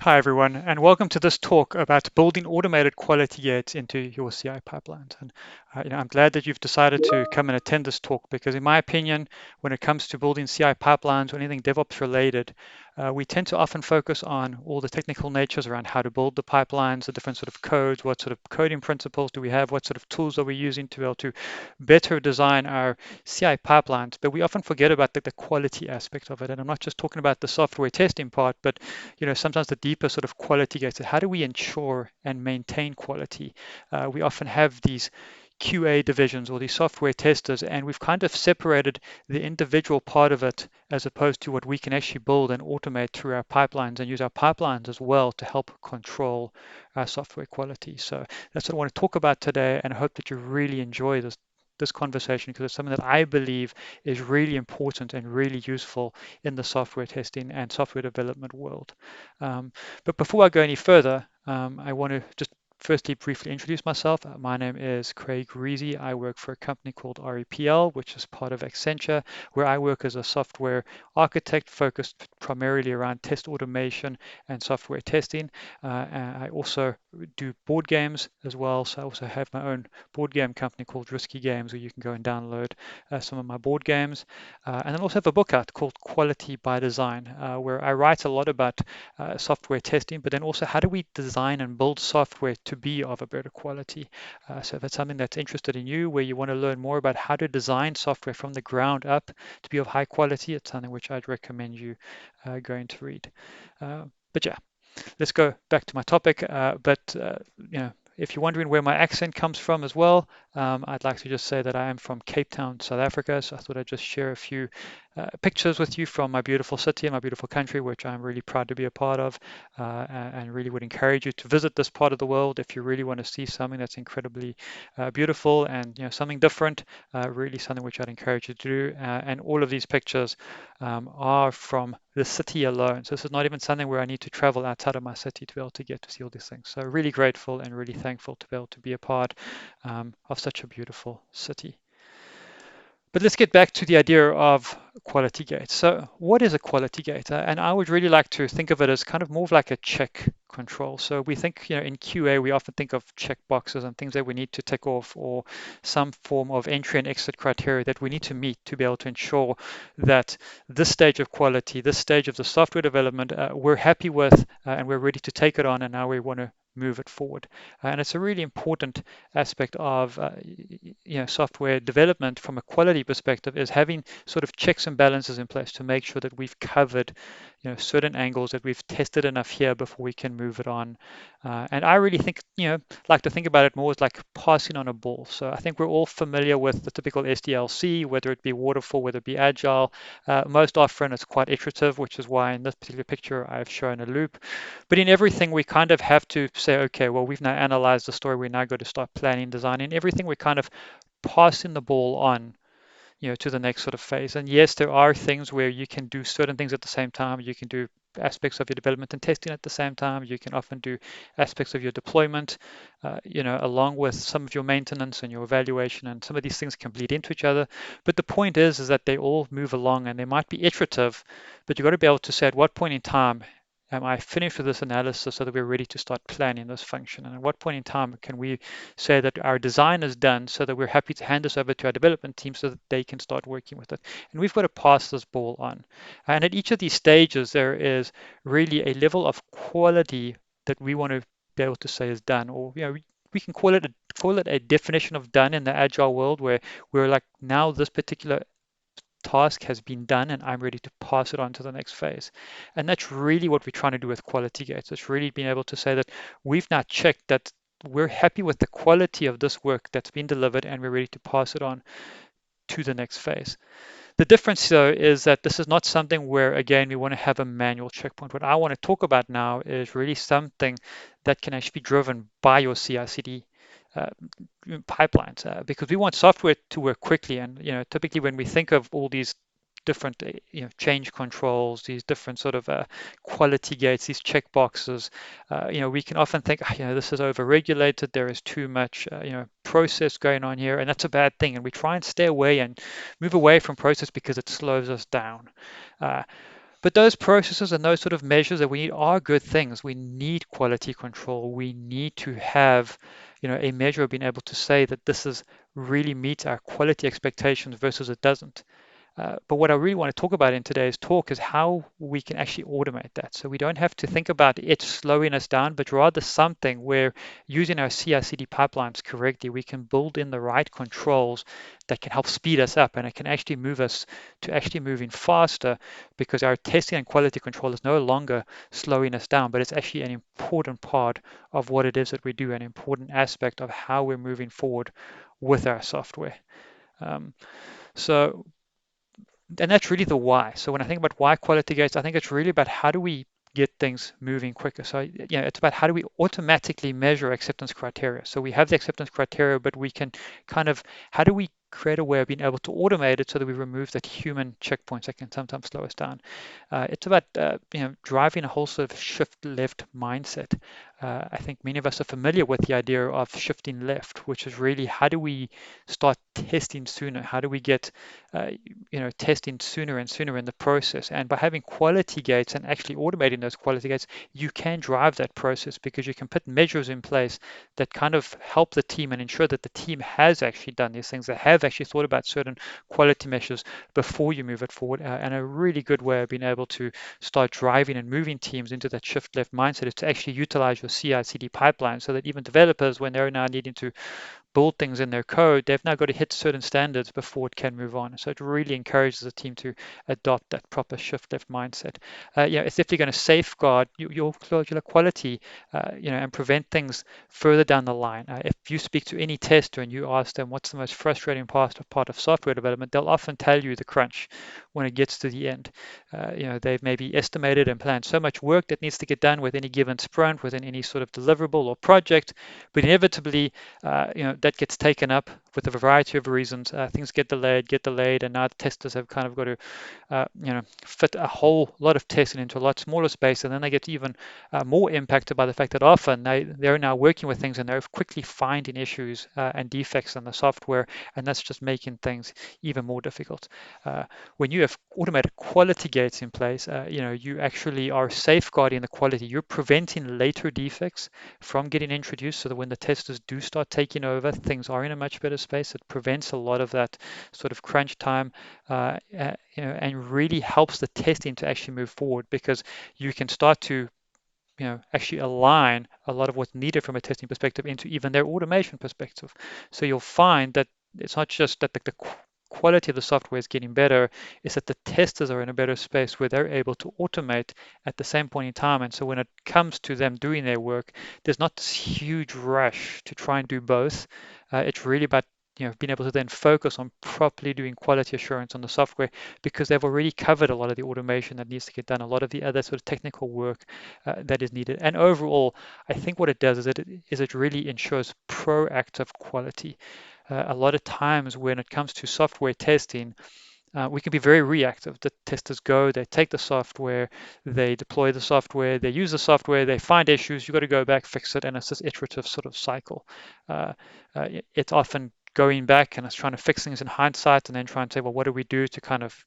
Hi, everyone, and welcome to this talk about building automated quality gates into your CI pipelines. And I'm glad that you've decided to come and attend this talk because, in my opinion, when it comes to building CI pipelines or anything DevOps related, we tend to often focus on all the technical natures around how to build the pipelines, the different sort of codes, what sort of coding principles do we have, what sort of tools are we using to be able to better design our CI pipelines. But we often forget about the quality aspect of it. And I'm not just talking about the software testing part, but sometimes the deeper sort of quality gates. How do we ensure and maintain quality? We often have these QA divisions or these software testers, and we've kind of separated the individual part of it as opposed to what we can actually build and automate through our pipelines and use our pipelines as well to help control our software quality. So that's what I want to talk about today, and I hope that you really enjoy this conversation because it's something that I believe is really important and really useful in the software testing and software development world. Um, but before I go any further, I want to just firstly briefly introduce myself. My name is Craig Risi. I work for a company called REPL, which is part of Accenture, where I work as a software architect focused primarily around test automation and software testing. And I also do board games as well. So I also have my own board game company called Risi Games, where you can go and download some of my board games. And I also have a book out called Quality by Design, where I write a lot about software testing, but then also how do we design and build software to be of a better quality. So if it's something that's interested in you, where you want to learn more about how to design software from the ground up to be of high quality, it's something which I'd recommend you going to read. But yeah, let's go back to my topic. If you're wondering where my accent comes from as well, I'd like to just say that I am from Cape Town, South Africa. So I thought I'd just share a few pictures with you from my beautiful city and my beautiful country, which I'm really proud to be a part of, and really would encourage you to visit this part of the world if you really want to see something that's incredibly beautiful and something different. Really something which I'd encourage you to do. And all of these pictures are from the city alone. So this is not even something where I need to travel outside of my city to be able to get to see all these things. So really grateful and really thankful to be able to be a part of such a beautiful city. But let's get back to the idea of quality gate. So what is a quality gate? And I would really like to think of it as kind of more of like a check control. So we think, in QA, we often think of check boxes and things that we need to tick off or some form of entry and exit criteria that we need to meet to be able to ensure that this stage of quality, this stage of the software development, we're happy with and we're ready to take it on and now we want to move it forward. And it's a really important aspect of software development from a quality perspective is having sort of checks and balances in place to make sure that we've covered certain angles, that we've tested enough here before we can move it on. And I really think, like to think about it more as like passing on a ball. So I think we're all familiar with the typical SDLC, whether it be waterfall, whether it be agile. Most often it's quite iterative, which is why in this particular picture I've shown a loop. But in everything, we kind of have to say, okay, well, we've now analyzed the story. We're now going to start planning, designing everything. We're kind of passing the ball on, to the next sort of phase. And yes, there are things where you can do certain things at the same time. You can do aspects of your development and testing at the same time. You can often do aspects of your deployment, along with some of your maintenance and your evaluation. And some of these things can bleed into each other. But the point is that they all move along and they might be iterative, but you've got to be able to say at what point in time am I finished with this analysis so that we're ready to start planning this function? And at what point in time can we say that our design is done so that we're happy to hand this over to our development team so that they can start working with it? And we've got to pass this ball on. And at each of these stages, there is really a level of quality that we want to be able to say is done, or we can call it a definition of done in the agile world, where we're like, now this particular task has been done and I'm ready to pass it on to the next phase. And that's really what we're trying to do with quality gates. It's really being able to say that we've now checked that we're happy with the quality of this work that's been delivered and we're ready to pass it on to the next phase. The difference though is that this is not something where again we want to have a manual checkpoint. What I want to talk about now is really something that can actually be driven by your CI/CD uh, pipelines, because we want software to work quickly. And typically when we think of all these different change controls, these different sort of quality gates, these check boxes, we can often think, this is over-regulated, there is too much process going on here, and that's a bad thing. And we try and stay away and move away from process because it slows us down. Uh, But those processes and those sort of measures that we need are good things. We need quality control. We need to have, a measure of being able to say that this is really meets our quality expectations versus it doesn't. But what I really want to talk about in today's talk is how we can actually automate that. So we don't have to think about it slowing us down, but rather something where using our CI/CD pipelines correctly, we can build in the right controls that can help speed us up and it can actually move us to actually moving faster because our testing and quality control is no longer slowing us down, but it's actually an important part of what it is that we do, an important aspect of how we're moving forward with our software. Um, so and that's really the why. So when I think about why quality gates, I think it's really about how do we get things moving quicker. So it's about how do we automatically measure acceptance criteria. So we have the acceptance criteria, but we can kind of how do we create a way of being able to automate it so that we remove that human checkpoints that can sometimes slow us down. It's about driving a whole sort of shift left mindset. I think many of us are familiar with the idea of shifting left, which is really how do we start testing sooner? How do we get testing sooner and sooner in the process. And by having quality gates and actually automating those quality gates, you can drive that process because you can put measures in place that kind of help the team and ensure that the team has actually done these things. They have actually thought about certain quality measures before you move it forward. And a really good way of being able to start driving and moving teams into that shift left mindset is to actually utilize your CI/CD pipeline so that even developers, when they're now needing to build things in their code, they've now got to hit certain standards before it can move on. So it really encourages the team to adopt that proper shift left mindset. It's definitely going to safeguard your quality, and prevent things further down the line. If you speak to any tester and you ask them what's the most frustrating part of software development, they'll often tell you the crunch when it gets to the end. They've maybe estimated and planned so much work that needs to get done with any given sprint, within any sort of deliverable or project, but inevitably that gets taken up with a variety of reasons. Things get delayed, and now the testers have kind of got to, fit a whole lot of testing into a lot smaller space, and then they get even more impacted by the fact that often they're now working with things and they're quickly finding issues and defects in the software, and that's just making things even more difficult. When you have automated quality gates in place, you actually are safeguarding the quality. You're preventing later defects from getting introduced so that when the testers do start taking over, things are in a much better space. It prevents a lot of that sort of crunch time, and really helps the testing to actually move forward because you can start to actually align a lot of what's needed from a testing perspective into even their automation perspective. So you'll find that it's not just that the quality of the software is getting better, is that the testers are in a better space where they're able to automate at the same point in time. And so when it comes to them doing their work, there's not this huge rush to try and do both. It's really about being able to then focus on properly doing quality assurance on the software because they've already covered a lot of the automation that needs to get done, a lot of the other sort of technical work that is needed. And overall, I think what it does is it really ensures proactive quality. A lot of times when it comes to software testing, we can be very reactive. The testers go, they take the software, they deploy the software, they use the software, they find issues, you've got to go back, fix it, and it's this iterative sort of cycle. Uh, it's often going back and it's trying to fix things in hindsight and then trying to say, well, what do we do to kind of,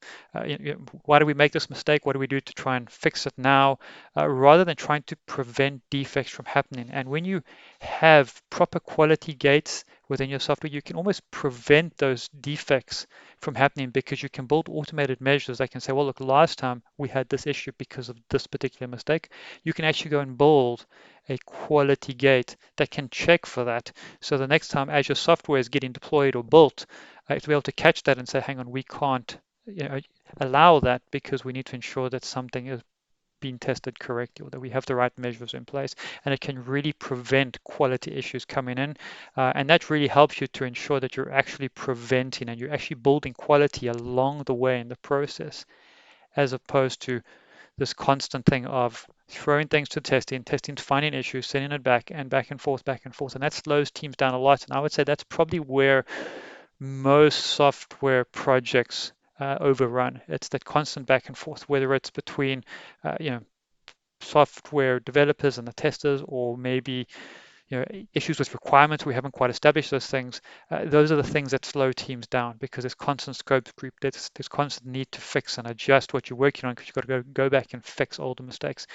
why do we make this mistake? What do we do to try and fix it now? Rather than trying to prevent defects from happening. And when you have proper quality gates within your software, you can almost prevent those defects from happening because you can build automated measures that can say, well, look, last time we had this issue because of this particular mistake. You can actually go and build a quality gate that can check for that. So the next time as your software is getting deployed or built, to be able to catch that and say, hang on, we can't allow that because we need to ensure that something is being tested correctly or that we have the right measures in place, and it can really prevent quality issues coming in, and that really helps you to ensure that you're actually preventing and you're actually building quality along the way in the process, as opposed to this constant thing of throwing things to testing, finding issues, sending it back and back and forth, and that slows teams down a lot. And I would say that's probably where most software projects overrun. It's that constant back and forth, whether it's between, software developers and the testers, or maybe issues with requirements, we haven't quite established those things. Those are the things that slow teams down because there's constant scope creep. There's constant need to fix and adjust what you're working on because you've got to go back and fix older mistakes.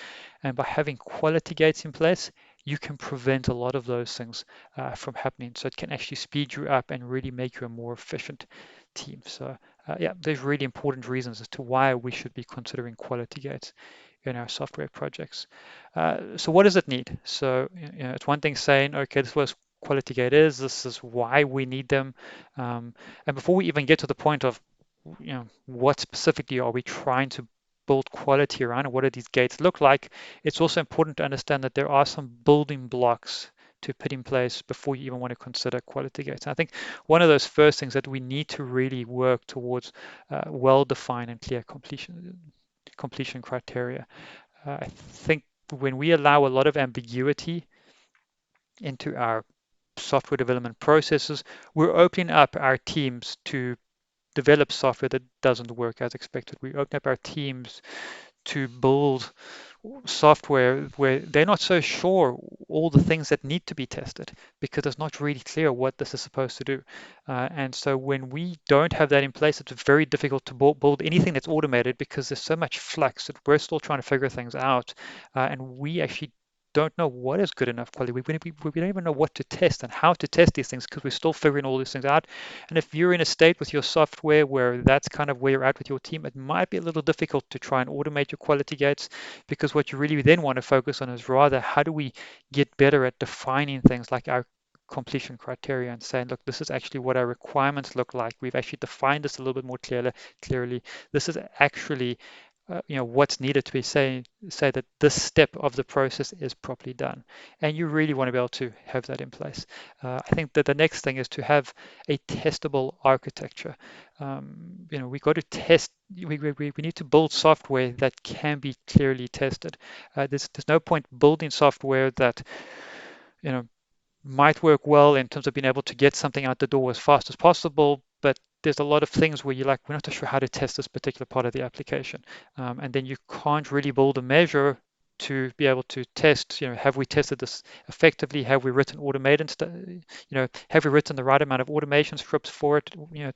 And by having quality gates in place, you can prevent a lot of those things from happening. So it can actually speed you up and really make you a more efficient team. So yeah, there's really important reasons as to why we should be considering quality gates in our software projects. So what does it need? So it's one thing saying, okay, this was quality gate is, this is why we need them. And before we even get to the point of, what specifically are we trying to build quality around and what do these gates look like, it's also important to understand that there are some building blocks to put in place before you even want to consider quality gates. And I think one of those first things that we need to really work towards well-defined and clear completion criteria. I think when we allow a lot of ambiguity into our software development processes, we're opening up our teams to develop software that doesn't work as expected. We open up our teams to build software where they're not so sure all the things that need to be tested because it's not really clear what this is supposed to do. And so when we don't have that in place, it's very difficult to build anything that's automated because there's so much flux that we're still trying to figure things out. And we actually don't know what is good enough quality. We don't even know what to test and how to test these things because we're still figuring all these things out. And if you're in a state with your software where that's kind of where you're at with your team, it might be a little difficult to try and automate your quality gates because what you really then want to focus on is rather how do we get better at defining things like our completion criteria and saying, look, this is actually what our requirements look like. We've actually defined this a little bit more clearly. This is actually what's needed to be say that this step of the process is properly done, and you really want to be able to have that in place. I think that the next thing is to have a testable architecture. We got to test. We need to build software that can be clearly tested. There's no point building software that you know might work well in terms of being able to get something out the door as fast as possible, but there's a lot of things where you're like, we're not too sure how to test this particular part of the application. And then you can't really build a measure to be able to test, have we tested this effectively? Have we written have we written the right amount of automation scripts for it,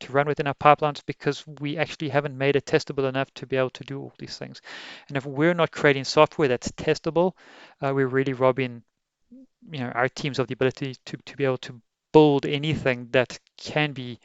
to run within our pipelines because we actually haven't made it testable enough to be able to do all these things. And if we're not creating software that's testable, we're really robbing our teams of the ability to be able to build anything that can be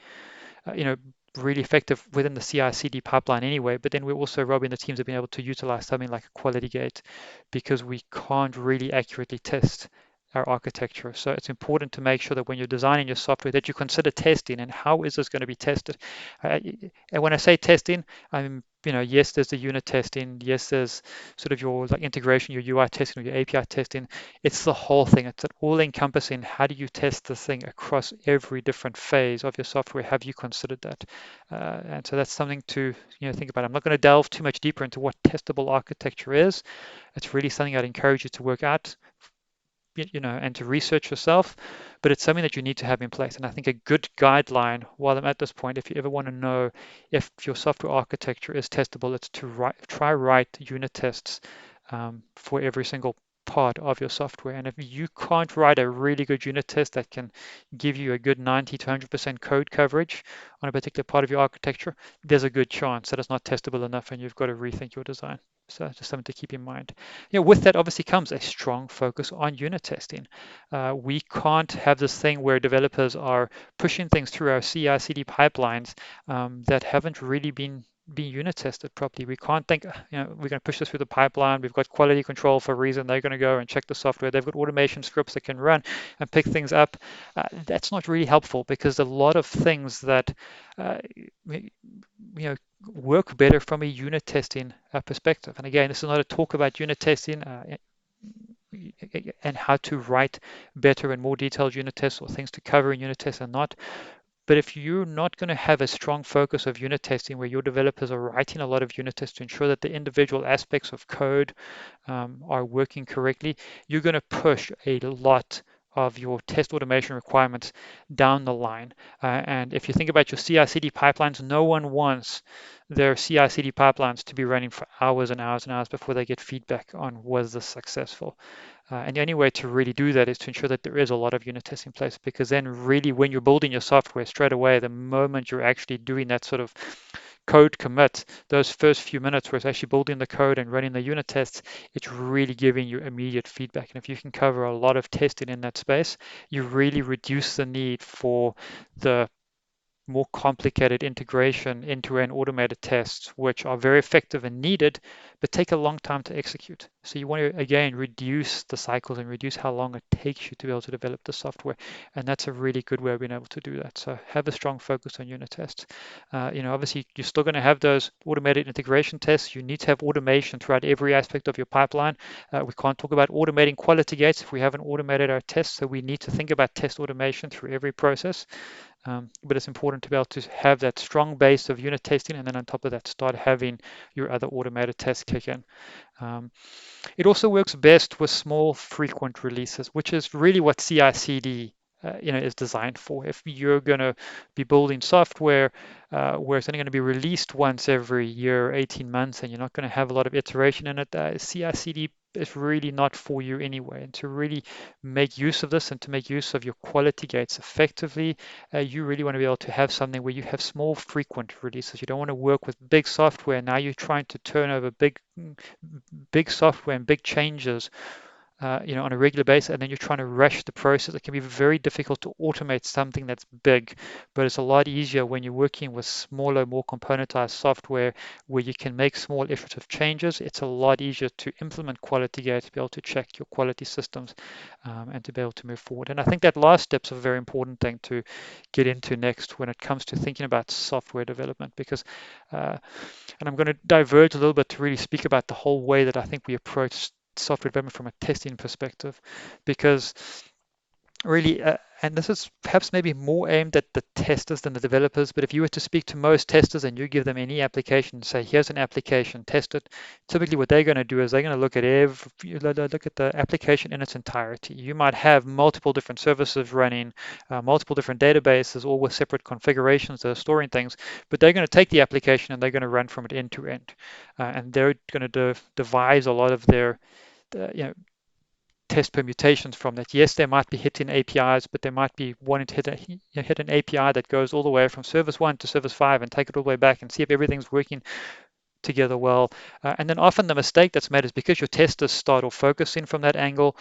really effective within the CI/CD pipeline anyway. But then we're also robbing the teams of being able to utilize something like a quality gate because we can't really accurately test our architecture. So it's important to make sure that when you're designing your software that you consider testing and how is this going to be tested. And when I say testing, yes, there's the unit testing. Yes, there's sort of your like integration, your UI testing, or your API testing. It's the whole thing. It's an all-encompassing. How do you test the thing across every different phase of your software? Have you considered that? And so that's something to think about. I'm not going to delve too much deeper into what testable architecture is. It's really something I'd encourage you to work out and to research yourself, but it's something that you need to have in place. And I think a good guideline while I'm at this point, if you ever want to know if your software architecture is testable, it's to try write unit tests for every single part of your software. And if you can't write a really good unit test that can give you a good 90 to 100% code coverage on a particular part of your architecture, there's a good chance that it's not testable enough and you've got to rethink your design. So just something to keep in mind. With that obviously comes a strong focus on unit testing. We can't have this thing where developers are pushing things through our CI/CD pipelines that haven't really been unit tested properly. We can't think, we're going to push this through the pipeline. We've got quality control for a reason. They're going to go and check the software. They've got automation scripts that can run and pick things up. That's not really helpful because a lot of things that work better from a unit testing perspective. And again, this is not a talk about unit testing and how to write better and more detailed unit tests or things to cover in unit tests and not. But if you're not going to have a strong focus of unit testing where your developers are writing a lot of unit tests to ensure that the individual aspects of code are working correctly, you're going to push a lot of your test automation requirements down the line. And if you think about your CI/CD pipelines, no one wants their CI/CD pipelines to be running for hours and hours and hours before they get feedback on was this successful. And the only way to really do that is to ensure that there is a lot of unit tests in place, because then really when you're building your software straight away, the moment you're actually doing that sort of code commit, those first few minutes where it's actually building the code and running the unit tests, it's really giving you immediate feedback. And if you can cover a lot of testing in that space, you really reduce the need for the more complicated integration into an automated tests, which are very effective and needed, but take a long time to execute. So you want to, again, reduce the cycles and reduce how long it takes you to be able to develop the software. And that's a really good way of being able to do that. So have a strong focus on unit tests. Obviously, you're still going to have those automated integration tests. You need to have automation throughout every aspect of your pipeline. We can't talk about automating quality gates if we haven't automated our tests. So we need to think about test automation through every process. But it's important to be able to have that strong base of unit testing, and then on top of that, start having your other automated tests kick in. Um, it also works best with small, frequent releases, which is really what CI/CD is designed for. If you're going to be building software where it's only going to be released once every year, 18 months, and you're not going to have a lot of iteration in it, CI/CD is really not for you anyway. And to really make use of this and to make use of your quality gates effectively, you really want to be able to have something where you have small, frequent releases. You don't want to work with big software. Now you're trying to turn over big software and big changes on a regular basis, and then you're trying to rush the process. It can be very difficult to automate something that's big, but it's a lot easier when you're working with smaller, more componentized software where you can make small iterative changes. It's a lot easier to implement quality gates, to be able to check your quality systems, and to be able to move forward. And I think that last step's a very important thing to get into next when it comes to thinking about software development, because and I'm going to diverge a little bit to really speak about the whole way that I think we approach software development from a testing perspective, because really, and this is perhaps maybe more aimed at the testers than the developers, but if you were to speak to most testers and you give them any application, say, here's an application, test it, typically what they're going to do is they're going to look at the application in its entirety. You might have multiple different services running, multiple different databases, all with separate configurations that are storing things, but they're going to take the application and they're going to run from it end to end. And they're going to devise a lot of their test permutations from that. Yes, they might be hitting APIs, but they might be wanting to hit an API that goes all the way from service 1 to service 5 and take it all the way back and see if everything's working together well. And then often the mistake that's made is because your testers start off focusing from that angle,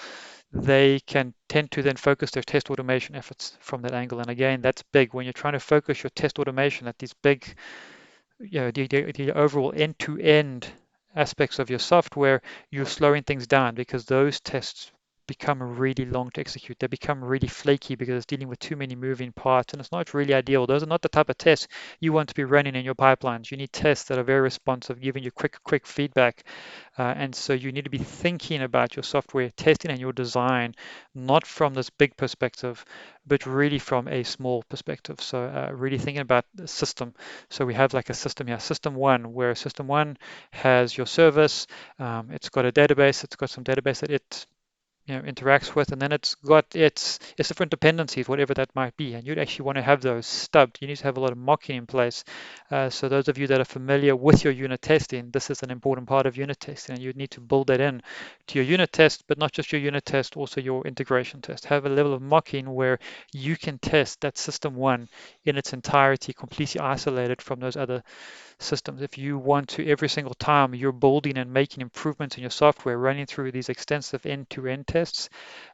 they can tend to then focus their test automation efforts from that angle. And again, that's big. When you're trying to focus your test automation at these big, the overall end-to-end aspects of your software, you're slowing things down because those tests become really long to execute. They become really flaky because it's dealing with too many moving parts, and it's not really ideal. Those are not the type of tests you want to be running in your pipelines. You need tests that are very responsive, giving you quick feedback. And so you need to be thinking about your software testing and your design, not from this big perspective, but really from a small perspective. So really thinking about the system. So we have like a system here, system one, where system one has your service. It's got a database. It's got some database that it interacts with, and then it's got its different dependencies, whatever that might be, and you'd actually want to have those stubbed. You need to have a lot of mocking in place. So those of you that are familiar with your unit testing, this is an important part of unit testing, and you need to build that in to your unit test, but not just your unit test, also your integration test. Have a level of mocking where you can test that system one in its entirety, completely isolated from those other systems. If you want to, every single time you're building and making improvements in your software, running through these extensive end-to-end tests,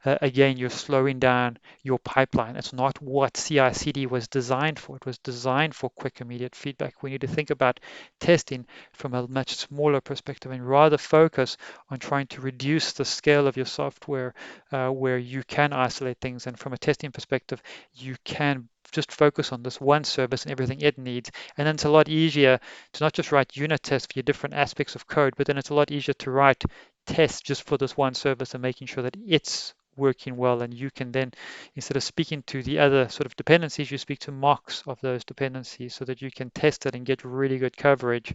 again, you're slowing down your pipeline. It's not what CI/CD was designed for. It was designed for quick, immediate feedback. We need to think about testing from a much smaller perspective and rather focus on trying to reduce the scale of your software where you can isolate things. And from a testing perspective, you can just focus on this one service and everything it needs. And then it's a lot easier to not just write unit tests for your different aspects of code, but then it's a lot easier to write tests just for this one service and making sure that it's working well. And you can then, instead of speaking to the other sort of dependencies, you speak to mocks of those dependencies so that you can test it and get really good coverage.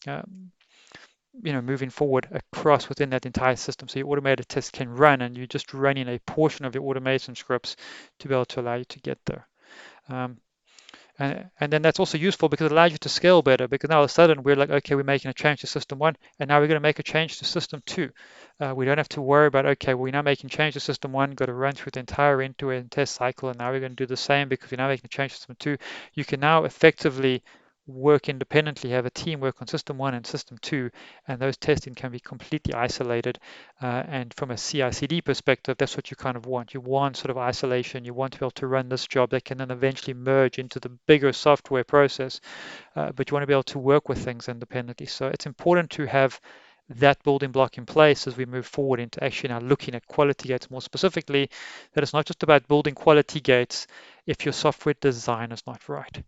Um, moving forward across within that entire system. So your automated tests can run, and you're just running a portion of your automation scripts to be able to allow you to get there. Um, and then that's also useful because it allows you to scale better, because now all of a sudden we're like, okay, we're making a change to system one, and now we're going to make a change to system two. We don't have to worry about, okay, well, we're now making change to system one, got to run through the entire end-to-end test cycle, and now we're going to do the same because we're now making a change to system two. You can now effectively work independently, have a team work on system one and system two, and those testing can be completely isolated. And from a CI/CD perspective, that's what you kind of want. You want sort of isolation. You want to be able to run this job that can then eventually merge into the bigger software process, but you want to be able to work with things independently. So it's important to have that building block in place as we move forward into actually now looking at quality gates more specifically, that it's not just about building quality gates if your software design is not right.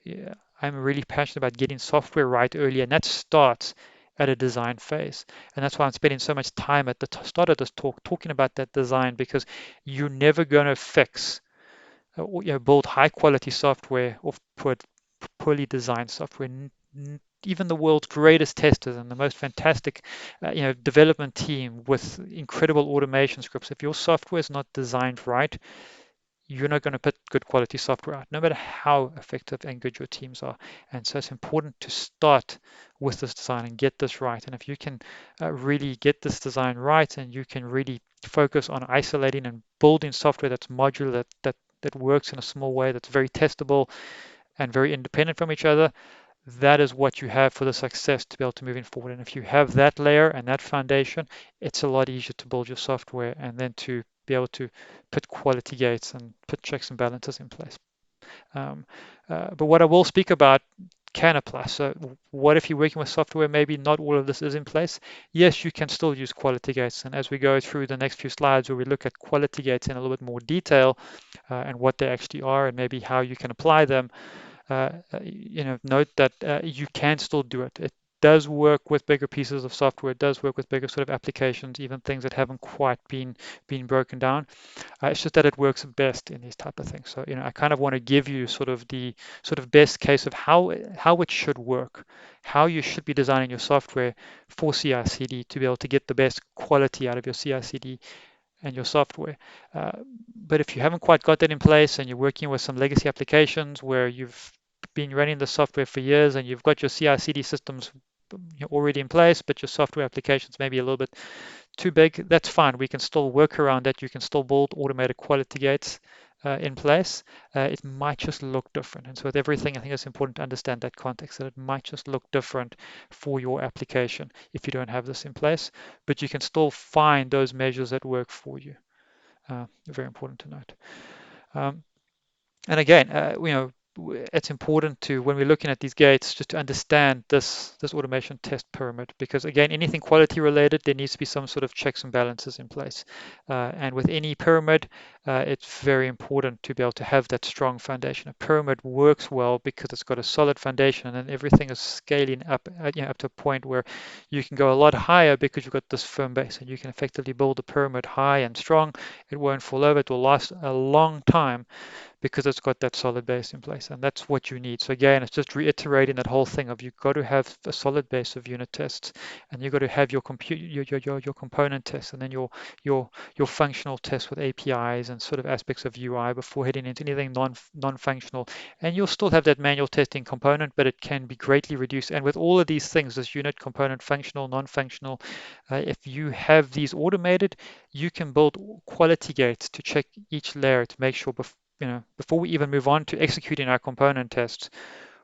Yeah, I'm really passionate about getting software right early, and that starts at a design phase. And that's why I'm spending so much time at the start of this talk talking about that design, because you're never going to fix or, build high quality software or put poorly designed software. Even the world's greatest testers and the most fantastic, development team with incredible automation scripts, if your software is not designed right, you're not going to put good quality software out, no matter how effective and good your teams are. And so it's important to start with this design and get this right. And if you can really get this design right, and you can really focus on isolating and building software that's modular, that works in a small way, that's very testable and very independent from each other, that is what you have for the success to be able to moving forward. And if you have that layer and that foundation, it's a lot easier to build your software and then to be able to put quality gates and put checks and balances in place. Um, but what I will speak about can apply. So what if you're working with software, maybe not all of this is in place? Yes, you can still use quality gates. And as we go through the next few slides where we look at quality gates in a little bit more detail, and what they actually are and maybe how you can apply them, note that you can still do it. It does work with bigger pieces of software. It does work with bigger sort of applications, even things that haven't quite been broken down. It's just that it works best in these type of things. So I kind of want to give you sort of the sort of best case of how it should work, how you should be designing your software for CI/CD to be able to get the best quality out of your CI/CD and your software. But if you haven't quite got that in place, and you're working with some legacy applications where you've been running the software for years and you've got your CI/CD systems already in place, but your software applications may be a little bit too big, that's fine. We can still work around that. You can still build automated quality gates in place. It might just look different. And so with everything, I think it's important to understand that context, that it might just look different for your application if you don't have this in place, but you can still find those measures that work for you. Very important to note. Um, and again, it's important to, when we're looking at these gates, just to understand this automation test pyramid, because again, anything quality related, there needs to be some sort of checks and balances in place. And with any pyramid, it's very important to be able to have that strong foundation. A pyramid works well because it's got a solid foundation, and then everything is scaling up, up to a point where you can go a lot higher because you've got this firm base, and you can effectively build a pyramid high and strong. It won't fall over. It will last a long time because it's got that solid base in place, and that's what you need. So again, it's just reiterating that whole thing of, you've got to have a solid base of unit tests, and you've got to have your compute your component tests, and then your functional tests with APIs and sort of aspects of UI before heading into anything non-functional. And you'll still have that manual testing component, but it can be greatly reduced. And with all of these things, this unit, component, functional, non-functional, if you have these automated, you can build quality gates to check each layer to make sure before we even move on to executing our component tests,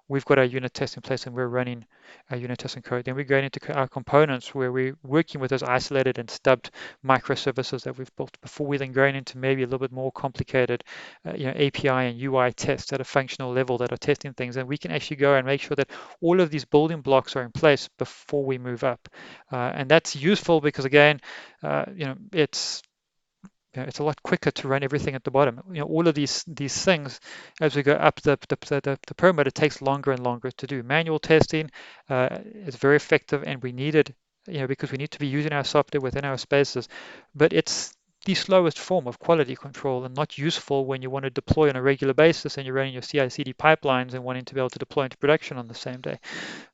we've got our unit tests in place and we're running our unit testing code. Then we're going into our components where we're working with those isolated and stubbed microservices that we've built before we then going into maybe a little bit more complicated API and UI tests at a functional level that are testing things. And we can actually go and make sure that all of these building blocks are in place before we move up. And that's useful because, again, it's it's a lot quicker to run everything at the bottom. All of these things, as we go up the pyramid, it takes longer and longer to do. Manual testing is very effective, and we need it, because we need to be using our software within our spaces. But it's the slowest form of quality control and not useful when you want to deploy on a regular basis and you're running your CI/CD pipelines and wanting to be able to deploy into production on the same day.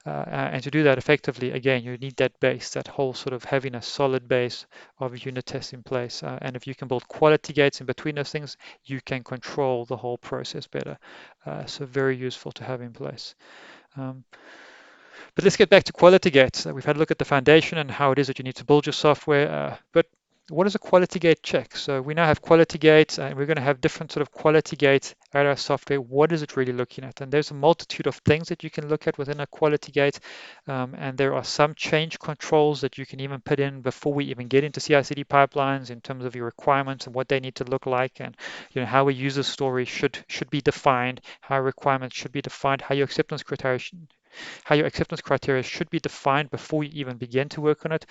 And to do that effectively, again, you need that base, that whole sort of having a solid base of unit tests in place. And if you can build quality gates in between those things, you can control the whole process better. So very useful to have in place. Um, but let's get back to quality gates. We've had a look at the foundation and how it is that you need to build your software. But what is a quality gate check? So we now have quality gates, and we're going to have different sort of quality gates at our software. What is it really looking at? And there's a multitude of things that you can look at within a quality gate. And there are some change controls that you can even put in before we even get into CI/CD pipelines in terms of your requirements and what they need to look like, and how a user story should be defined, how requirements should be defined, how your acceptance criteria should be defined before you even begin to work on it.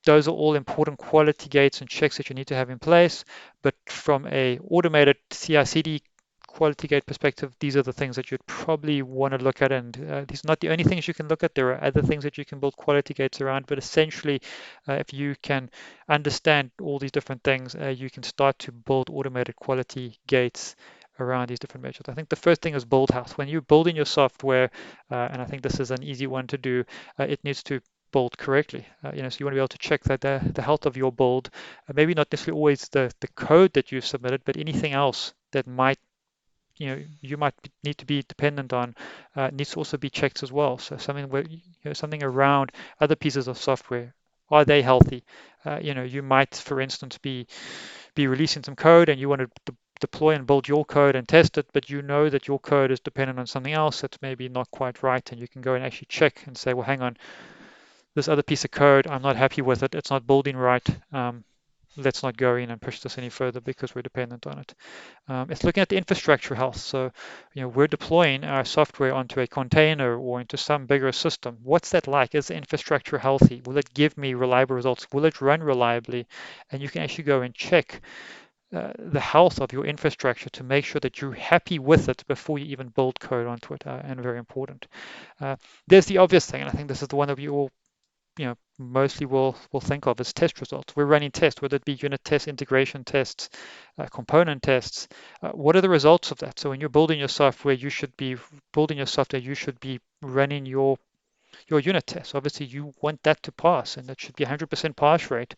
Those are all important quality gates and checks that you need to have in place. But from a automated CI/CD quality gate perspective, these are the things that you'd probably want to look at. And these are not the only things you can look at. There are other things that you can build quality gates around. But essentially, if you can understand all these different things, you can start to build automated quality gates around these different measures. I think the first thing is build health. When you're building your software, and I think this is an easy one to do, it needs to build correctly. So you want to be able to check that the health of your build, maybe not necessarily always the code that you've submitted, but anything else that might you might need to be dependent on needs to also be checked as well. So something where something around other pieces of software, are they healthy? You might, for instance, be releasing some code and you want to deploy and build your code and test it, but you know that your code is dependent on something else that's maybe not quite right, and you can go and actually check and say, well, hang on, this other piece of code, I'm not happy with it. It's not building right. Let's not go in and push this any further because we're dependent on it. It's looking at the infrastructure health. So, we're deploying our software onto a container or into some bigger system. What's that like? Is the infrastructure healthy? Will it give me reliable results? Will it run reliably? And you can actually go and check the health of your infrastructure to make sure that you're happy with it before you even build code onto it, and very important. There's the obvious thing, and I think this is the one that we all mostly will think of as test results. We're running tests, whether it be unit tests, integration tests, component tests. What are the results of that? So when you're building your software, you should be running your unit tests. Obviously, you want that to pass, and that should be 100% pass rate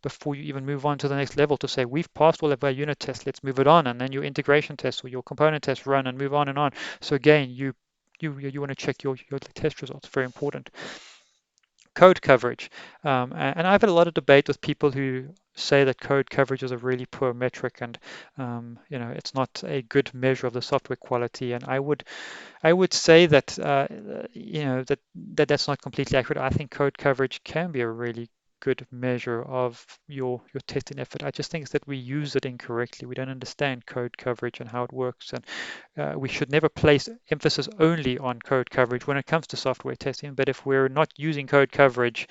before you even move on to the next level to say, we've passed all of our unit tests, let's move it on. And then your integration tests or your component tests run and move on and on. So again, you want to check your test results, very important. Code coverage. And I've had a lot of debate with people who say that code coverage is a really poor metric, and it's not a good measure of the software quality. And I would say that that's not completely accurate. I think code coverage can be a really good measure of your testing effort. I just think that we use it incorrectly. We don't understand code coverage and how it works, and we should never place emphasis only on code coverage when it comes to software testing. But if we're not using code coverage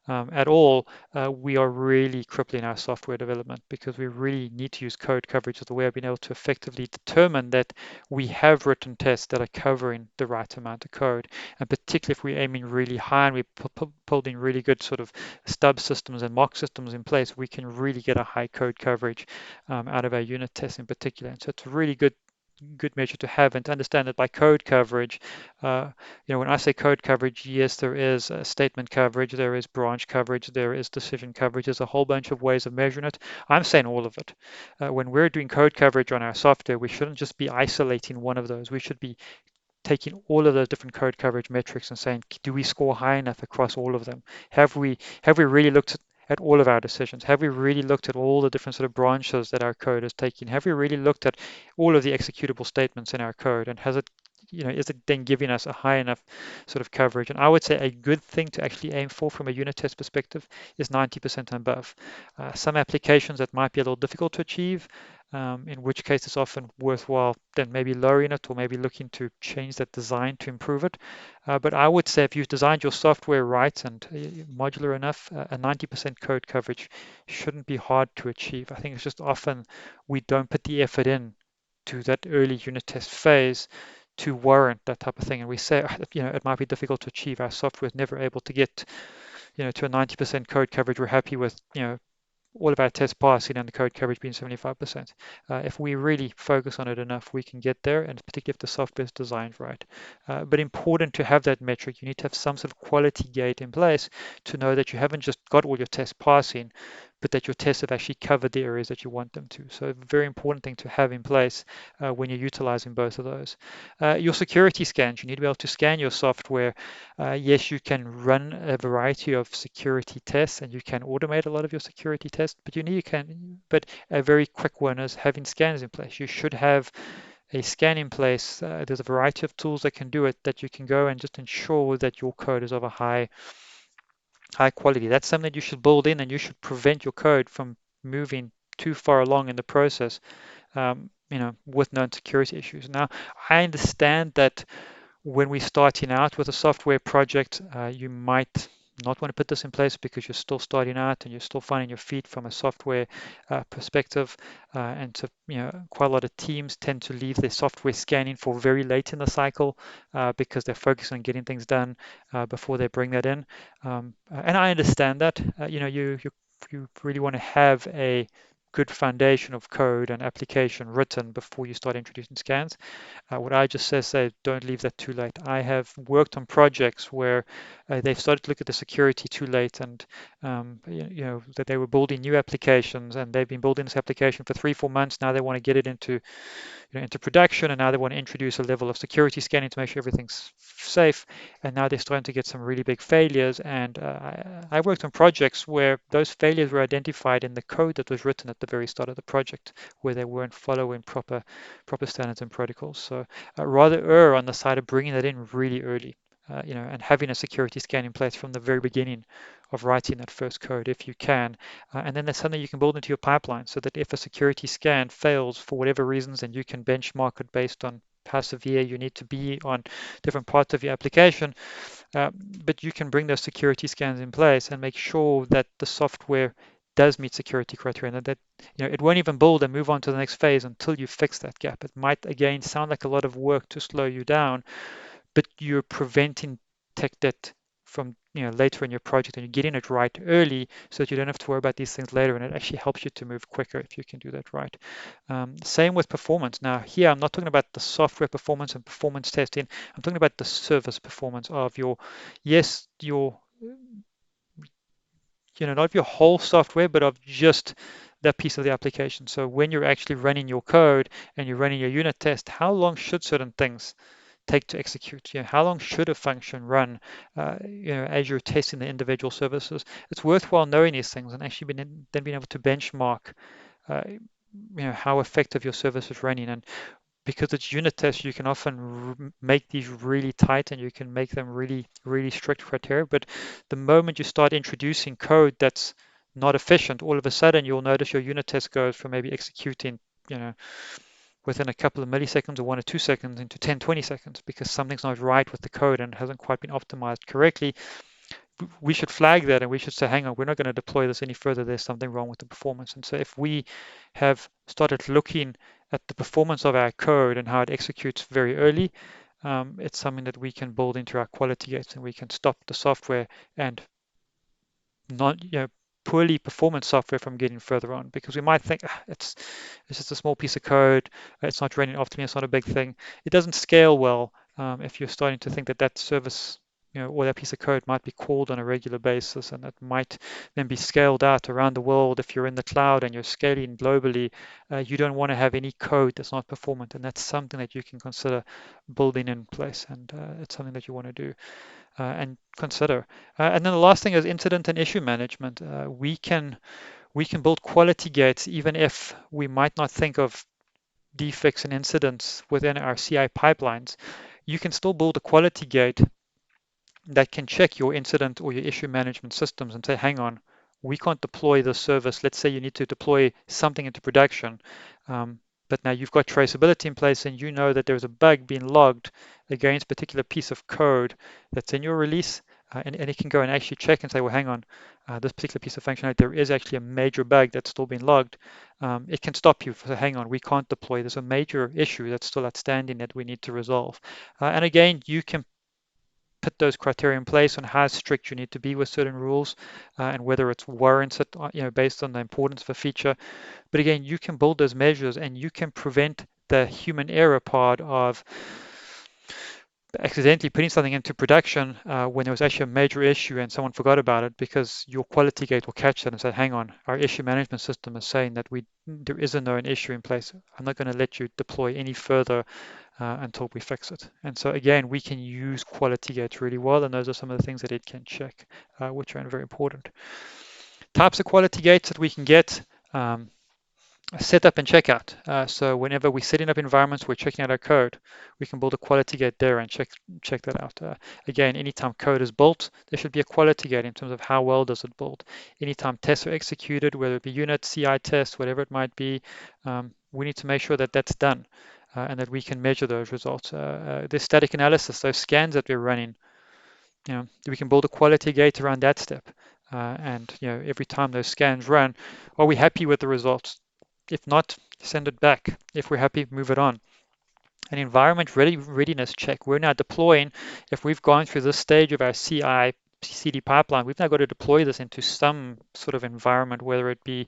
at all, we are really crippling our software development, because we really need to use code coverage as a way of being able to effectively determine that we have written tests that are covering the right amount of code. And particularly if we're aiming really high and we're building really good sort of stub systems and mock systems in place, we can really get a high code coverage out of our unit tests in particular. And so it's a really good measure to have, and to understand that by code coverage, when I say code coverage, yes, there is statement coverage, there is branch coverage, there is decision coverage. There's a whole bunch of ways of measuring it. I'm saying all of it. When we're doing code coverage on our software, we shouldn't just be isolating one of those. We should be taking all of those different code coverage metrics and saying, do we score high enough across all of them? Have we really looked at all of our decisions? Have we really looked at all the different sort of branches that our code is taking? Have we really looked at all of the executable statements in our code? And has it, is it then giving us a high enough sort of coverage? And I would say a good thing to actually aim for from a unit test perspective is 90% and above. Some applications that might be a little difficult to achieve, in which case it's often worthwhile then maybe lowering it or maybe looking to change that design to improve it. But I would say if you've designed your software right and modular enough, a 90% code coverage shouldn't be hard to achieve. I think it's just often we don't put the effort in to that early unit test phase to warrant that type of thing. And we say, it might be difficult to achieve. Our software is never able to get to a 90% code coverage, we're happy with, all of our tests passing and the code coverage being 75%. If we really focus on it enough, we can get there, and particularly if the software is designed right. But important to have that metric. You need to have some sort of quality gate in place to know that you haven't just got all your tests passing, but that your tests have actually covered the areas that you want them to. So a very important thing to have in place when you're utilizing both of those. Your security scans, you need to be able to scan your software. Yes, you can run a variety of security tests and you can automate a lot of your security tests, but but a very quick one is having scans in place. You should have a scan in place. There's a variety of tools that can do it, that you can go and just ensure that your code is of a high quality. That's something that you should build in, and you should prevent your code from moving too far along in the process, with known security issues. Now, I understand that when we're starting out with a software project, you might not want to put this in place because you're still starting out and you're still finding your feet from a software perspective. And so, quite a lot of teams tend to leave their software scanning for very late in the cycle because they're focused on getting things done before they bring that in. And I understand that. You really want to have a good foundation of code and application written before you start introducing scans. What I just say, don't leave that too late. I have worked on projects where they've started to look at the security too late, and that they were building new applications, and they've been building this application for 3, 4 months. Now they want to get it into production, and now they want to introduce a level of security scanning to make sure everything's safe. And now they're starting to get some really big failures. And I worked on projects where those failures were identified in the code that was written at the very start of the project, where they weren't following proper standards and protocols. So rather err on the side of bringing that in really early. And having a security scan in place from the very beginning of writing that first code if you can. And then that's something you can build into your pipeline so that if a security scan fails for whatever reasons, and you can benchmark it based on how severe you need to be on different parts of your application, uh, but you can bring those security scans in place and make sure that the software does meet security criteria, and that it won't even build and move on to the next phase until you fix that gap. It might again sound like a lot of work to slow you down, but you're preventing tech debt from later in your project, and you're getting it right early so that you don't have to worry about these things later, and it actually helps you to move quicker if you can do that right. Same with performance. Now here I'm not talking about the software performance and performance testing. I'm talking about the service performance of your not of your whole software, but of just that piece of the application. So when you're actually running your code and you're running your unit test, how long should certain things take to execute? How long should a function run? As you're testing the individual services, it's worthwhile knowing these things and actually then being able to benchmark, uh, how effective your service is running. And because it's unit tests, you can often make these really tight and you can make them really, really strict criteria. But the moment you start introducing code that's not efficient, all of a sudden you'll notice your unit test goes from maybe executing, you know, within a couple of milliseconds or 1 or 2 seconds into 10, 20 seconds because something's not right with the code and hasn't quite been optimized correctly. We should flag that and we should say, hang on, we're not going to deploy this any further. There's something wrong with the performance. And so if we have started looking at the performance of our code and how it executes very early, it's something that we can build into our quality gates, and we can stop the software and not, poorly performance software from getting further on, because we might think it's just a small piece of code, it's not running optimally, it's not a big thing. It doesn't scale well if you're starting to think that that service, or that piece of code might be called on a regular basis, and that might then be scaled out around the world. If you're in the cloud and you're scaling globally, you don't want to have any code that's not performant, and that's something that you can consider building in place, and it's something that you want to do and consider. And then the last thing is incident and issue management. We can build quality gates even if we might not think of defects and incidents within our CI pipelines. You can still build a quality gate that can check your incident or your issue management systems and say, hang on, we can't deploy this service. Let's say you need to deploy something into production, but now you've got traceability in place and you know that there's a bug being logged against a particular piece of code that's in your release, and it can go and actually check and say, well, hang on, this particular piece of functionality, there is actually a major bug that's still being logged. It can stop you from, hang on, we can't deploy. There's a major issue that's still outstanding that we need to resolve. And again, you can put those criteria in place on how strict you need to be with certain rules and whether it's warranted, based on the importance of a feature. But again, you can build those measures and you can prevent the human error part of accidentally putting something into production when there was actually a major issue and someone forgot about it, because your quality gate will catch that and say, hang on, our issue management system is saying that there is a known issue in place. I'm not going to let you deploy any further until we fix it. And so again, we can use quality gates really well, and those are some of the things that it can check, which are very important. Types of quality gates that we can get. Setup and checkout. So whenever we're setting up environments, we're checking out our code, we can build a quality gate there and check that out. Again, anytime code is built, there should be a quality gate in terms of how well does it build. Anytime tests are executed, whether it be unit, CI tests, whatever it might be, we need to make sure that that's done and that we can measure those results. The static analysis, those scans that we're running, we can build a quality gate around that step. And every time those scans run, are we happy with the results? If not, send it back. If we're happy, move it on. An environment readiness check. We're now deploying, if we've gone through this stage of our CI CD pipeline, we've now got to deploy this into some sort of environment, whether it be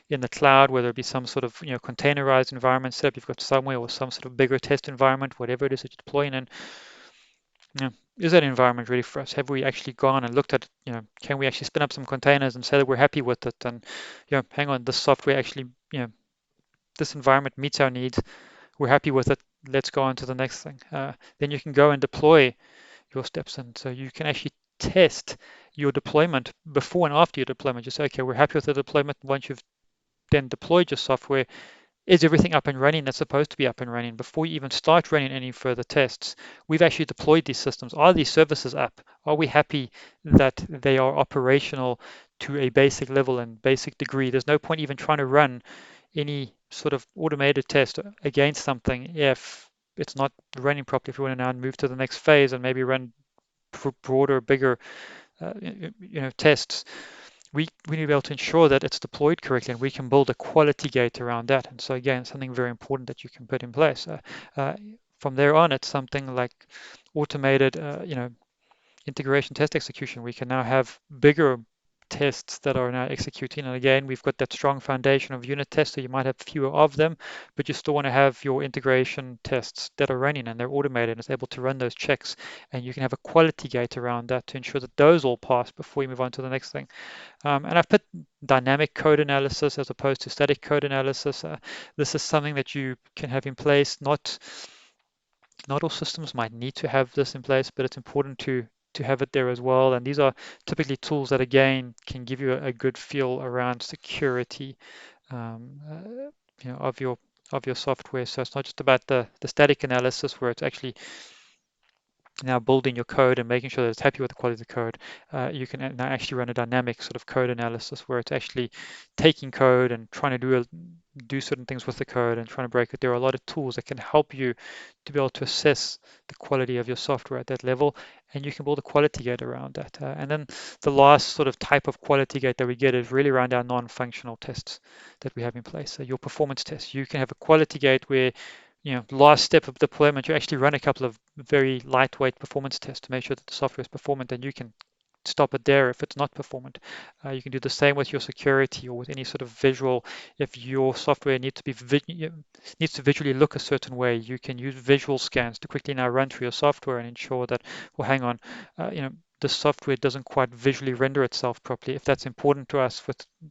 in the cloud, whether it be some sort of containerized environment setup you've got somewhere, or some sort of bigger test environment, whatever it is that you're deploying in. Is that environment ready for us? Have we actually gone and looked at, can we actually spin up some containers and say that we're happy with it? And, hang on, this software actually, this environment meets our needs. We're happy with it. Let's go on to the next thing. Then you can go and deploy your steps. And so you can actually test your deployment before and after your deployment. Just say, okay, we're happy with the deployment. Once you've then deployed your software, is everything up and running that's supposed to be up and running? Before you even start running any further tests, we've actually deployed these systems. Are these services up? Are we happy that they are operational to a basic level and basic degree? There's no point even trying to run any sort of automated test against something if it's not running properly. If we want to now move to the next phase and maybe run broader, bigger, tests, we need to be able to ensure that it's deployed correctly, and we can build a quality gate around that. And so again, something very important that you can put in place. From there on, it's something like automated, integration test execution. We can now have bigger tests that are now executing. And again, we've got that strong foundation of unit tests, so you might have fewer of them, but you still want to have your integration tests that are running and they're automated and it's able to run those checks. And you can have a quality gate around that to ensure that those all pass before you move on to the next thing. And I've put dynamic code analysis as opposed to static code analysis. This is something that you can have in place. Not all systems might need to have this in place, but it's important to have it there as well. And these are typically tools that again can give you a good feel around security of your software. So it's not just about the static analysis where it's actually now building your code and making sure that it's happy with the quality of the code. You can now actually run a dynamic sort of code analysis where it's actually taking code and trying to do certain things with the code and trying to break it. There are a lot of tools that can help you to be able to assess the quality of your software at that level, and you can build a quality gate around that. And then the last sort of type of quality gate that we get is really around our non-functional tests that we have in place. So your performance tests. You can have a quality gate where last step of deployment, you actually run a couple of very lightweight performance tests to make sure that the software is performant, and you can stop it there if it's not performant. You can do the same with your security or with any sort of visual. If your software needs to visually look a certain way, you can use visual scans to quickly now run through your software and ensure that, well, hang on, the software doesn't quite visually render itself properly. If that's important to us,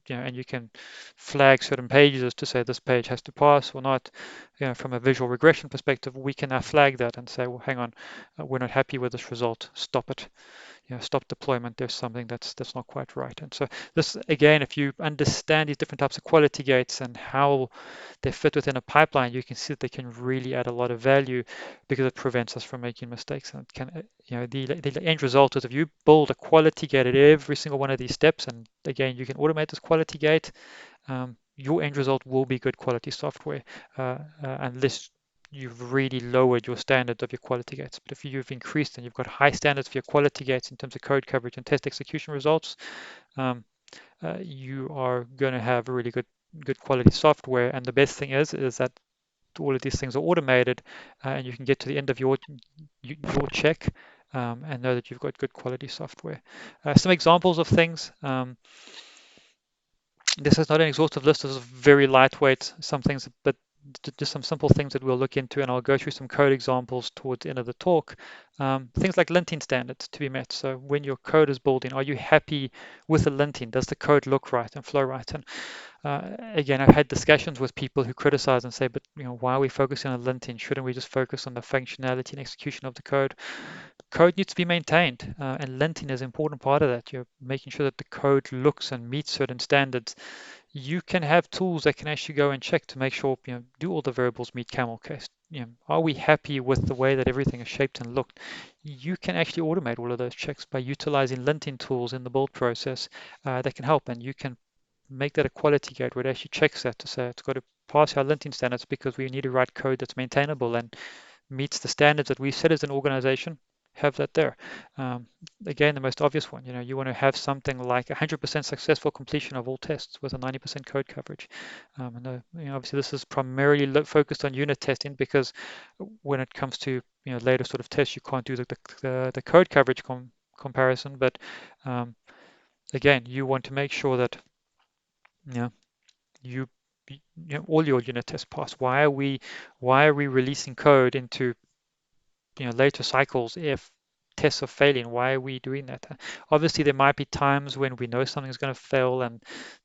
and you can flag certain pages to say this page has to pass or not. From a visual regression perspective, we can now flag that and say, well, hang on, we're not happy with this result. Stop it. Stop deployment. There's something that's not quite right. And so this, again, if you understand these different types of quality gates and how they fit within a pipeline, you can see that they can really add a lot of value because it prevents us from making mistakes. And the end result is if you build a quality gate at every single one of these steps, and again, you can automate this quality gate, your end result will be good quality software, unless you've really lowered your standards of your quality gates. But if you've increased and you've got high standards for your quality gates in terms of code coverage and test execution results, you are going to have really good quality software. And the best thing is that all of these things are automated, and you can get to the end of your check and know that you've got good quality software. Some examples of things. This is not an exhaustive list. This is very lightweight. Some things, but just some simple things that we'll look into, and I'll go through some code examples towards the end of the talk. Things like linting standards to be met. So when your code is building, are you happy with the linting? Does the code look right and flow right? And again, I've had discussions with people who criticize and say, but why are we focusing on linting? Shouldn't we just focus on the functionality and execution of the code? Code needs to be maintained, and linting is an important part of that. You're making sure that the code looks and meets certain standards. You can have tools that can actually go and check to make sure, do all the variables meet camel case? Are we happy with the way that everything is shaped and looked? You can actually automate all of those checks by utilizing linting tools in the build process that can help, and you can make that a quality gate where it actually checks that to say it's got to pass our linting standards because we need to write code that's maintainable and meets the standards that we set as an organization. Have that there. Um, Again, the most obvious one, you want to have something like 100% successful completion of all tests with a 90% code coverage. And obviously this is primarily focused on unit testing because when it comes to later sort of tests, you can't do the code coverage comparison. But um, again, you want to make sure that you know, you, all your unit tests pass. Why are we releasing code into later cycles if tests are failing? Why are we doing that? Obviously, there might be times when we know something's going to fail, and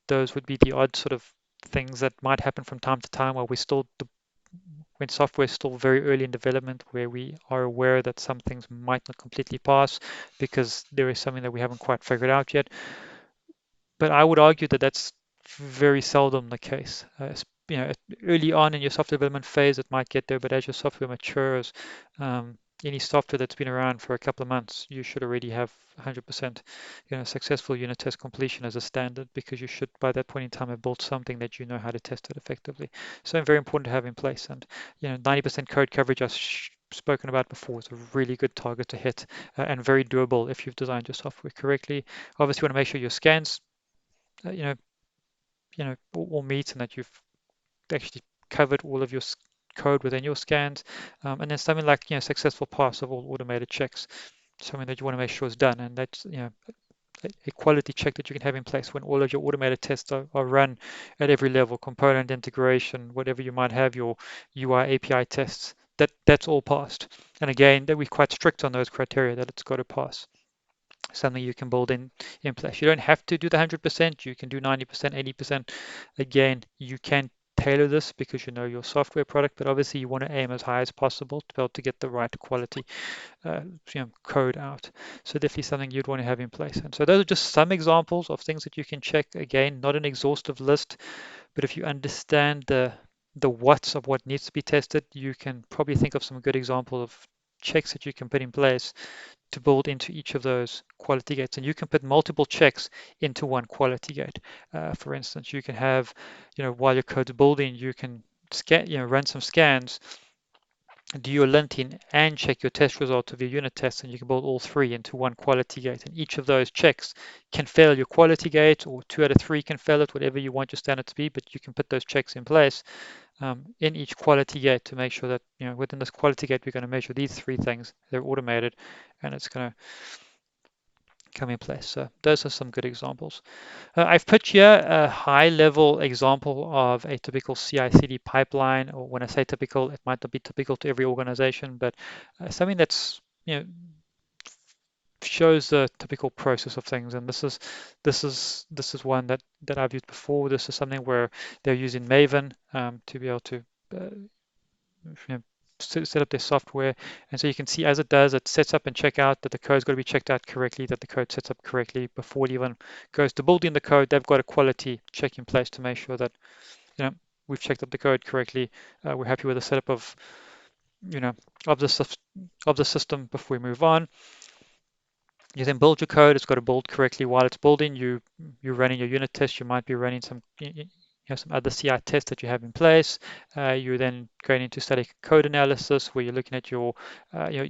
those would be the odd sort of things that might happen from time to time where when software is still very early in development, where we are aware that some things might not completely pass because there is something that we haven't quite figured out yet. But I would argue that that's very seldom the case. Early on in your software development phase, it might get there, but as your software matures, any software that's been around for a couple of months, you should already have 100% successful unit test completion as a standard, because you should by that point in time have built something that you know how to test it effectively. So very important to have in place. And 90% code coverage I've spoken about before is a really good target to hit, and very doable if you've designed your software correctly. Obviously, you want to make sure your scans uh, you know, all meet, and that you've actually covered all of your code within your scans. And then something like, successful pass of all automated checks, something that you want to make sure is done. And that's, a quality check that you can have in place when all of your automated tests are run at every level, component integration, whatever you might have, your UI API tests, that's all passed. And again, that we're quite strict on those criteria that it's got to pass. Something you can build in place. You don't have to do the 100%. You can do 90%, 80%. Again, you can tailor this because you know your software product, but obviously you want to aim as high as possible to be able to get the right quality code out. So definitely something you'd want to have in place. And so those are just some examples of things that you can check. Again, not an exhaustive list, but if you understand the what's of what needs to be tested, you can probably think of some good examples of checks that you can put in place to build into each of those quality gates. And you can put multiple checks into one quality gate. For instance, you can have, while your code's building, you can run some scans, do your linting, and check your test result of your unit tests, and you can build all three into one quality gate. And each of those checks can fail your quality gate, or 2 out of 3 can fail it, whatever you want your standard to be, but you can put those checks in place in each quality gate to make sure that within this quality gate we're going to measure these 3 things. They're automated, and it's going to come in place. So those are some good examples. I've put here a high-level example of a typical CI/CD pipeline. Or when I say typical, it might not be typical to every organization, but something that's shows the typical process of things. And this is one that I've used before. This is something where they're using Maven to be able to uh, set up their software. And so you can see as it does, it sets up and check out that the code's got to be checked out correctly, that the code sets up correctly before it even goes to building the code. They've got a quality check in place to make sure that we've checked up the code correctly. We're happy with the setup of you know of the system before we move on. You then build your code. It's got to build correctly while it's building. You're running your unit test. You might be running some other CI tests that you have in place. You're then going into static code analysis where you're looking at your your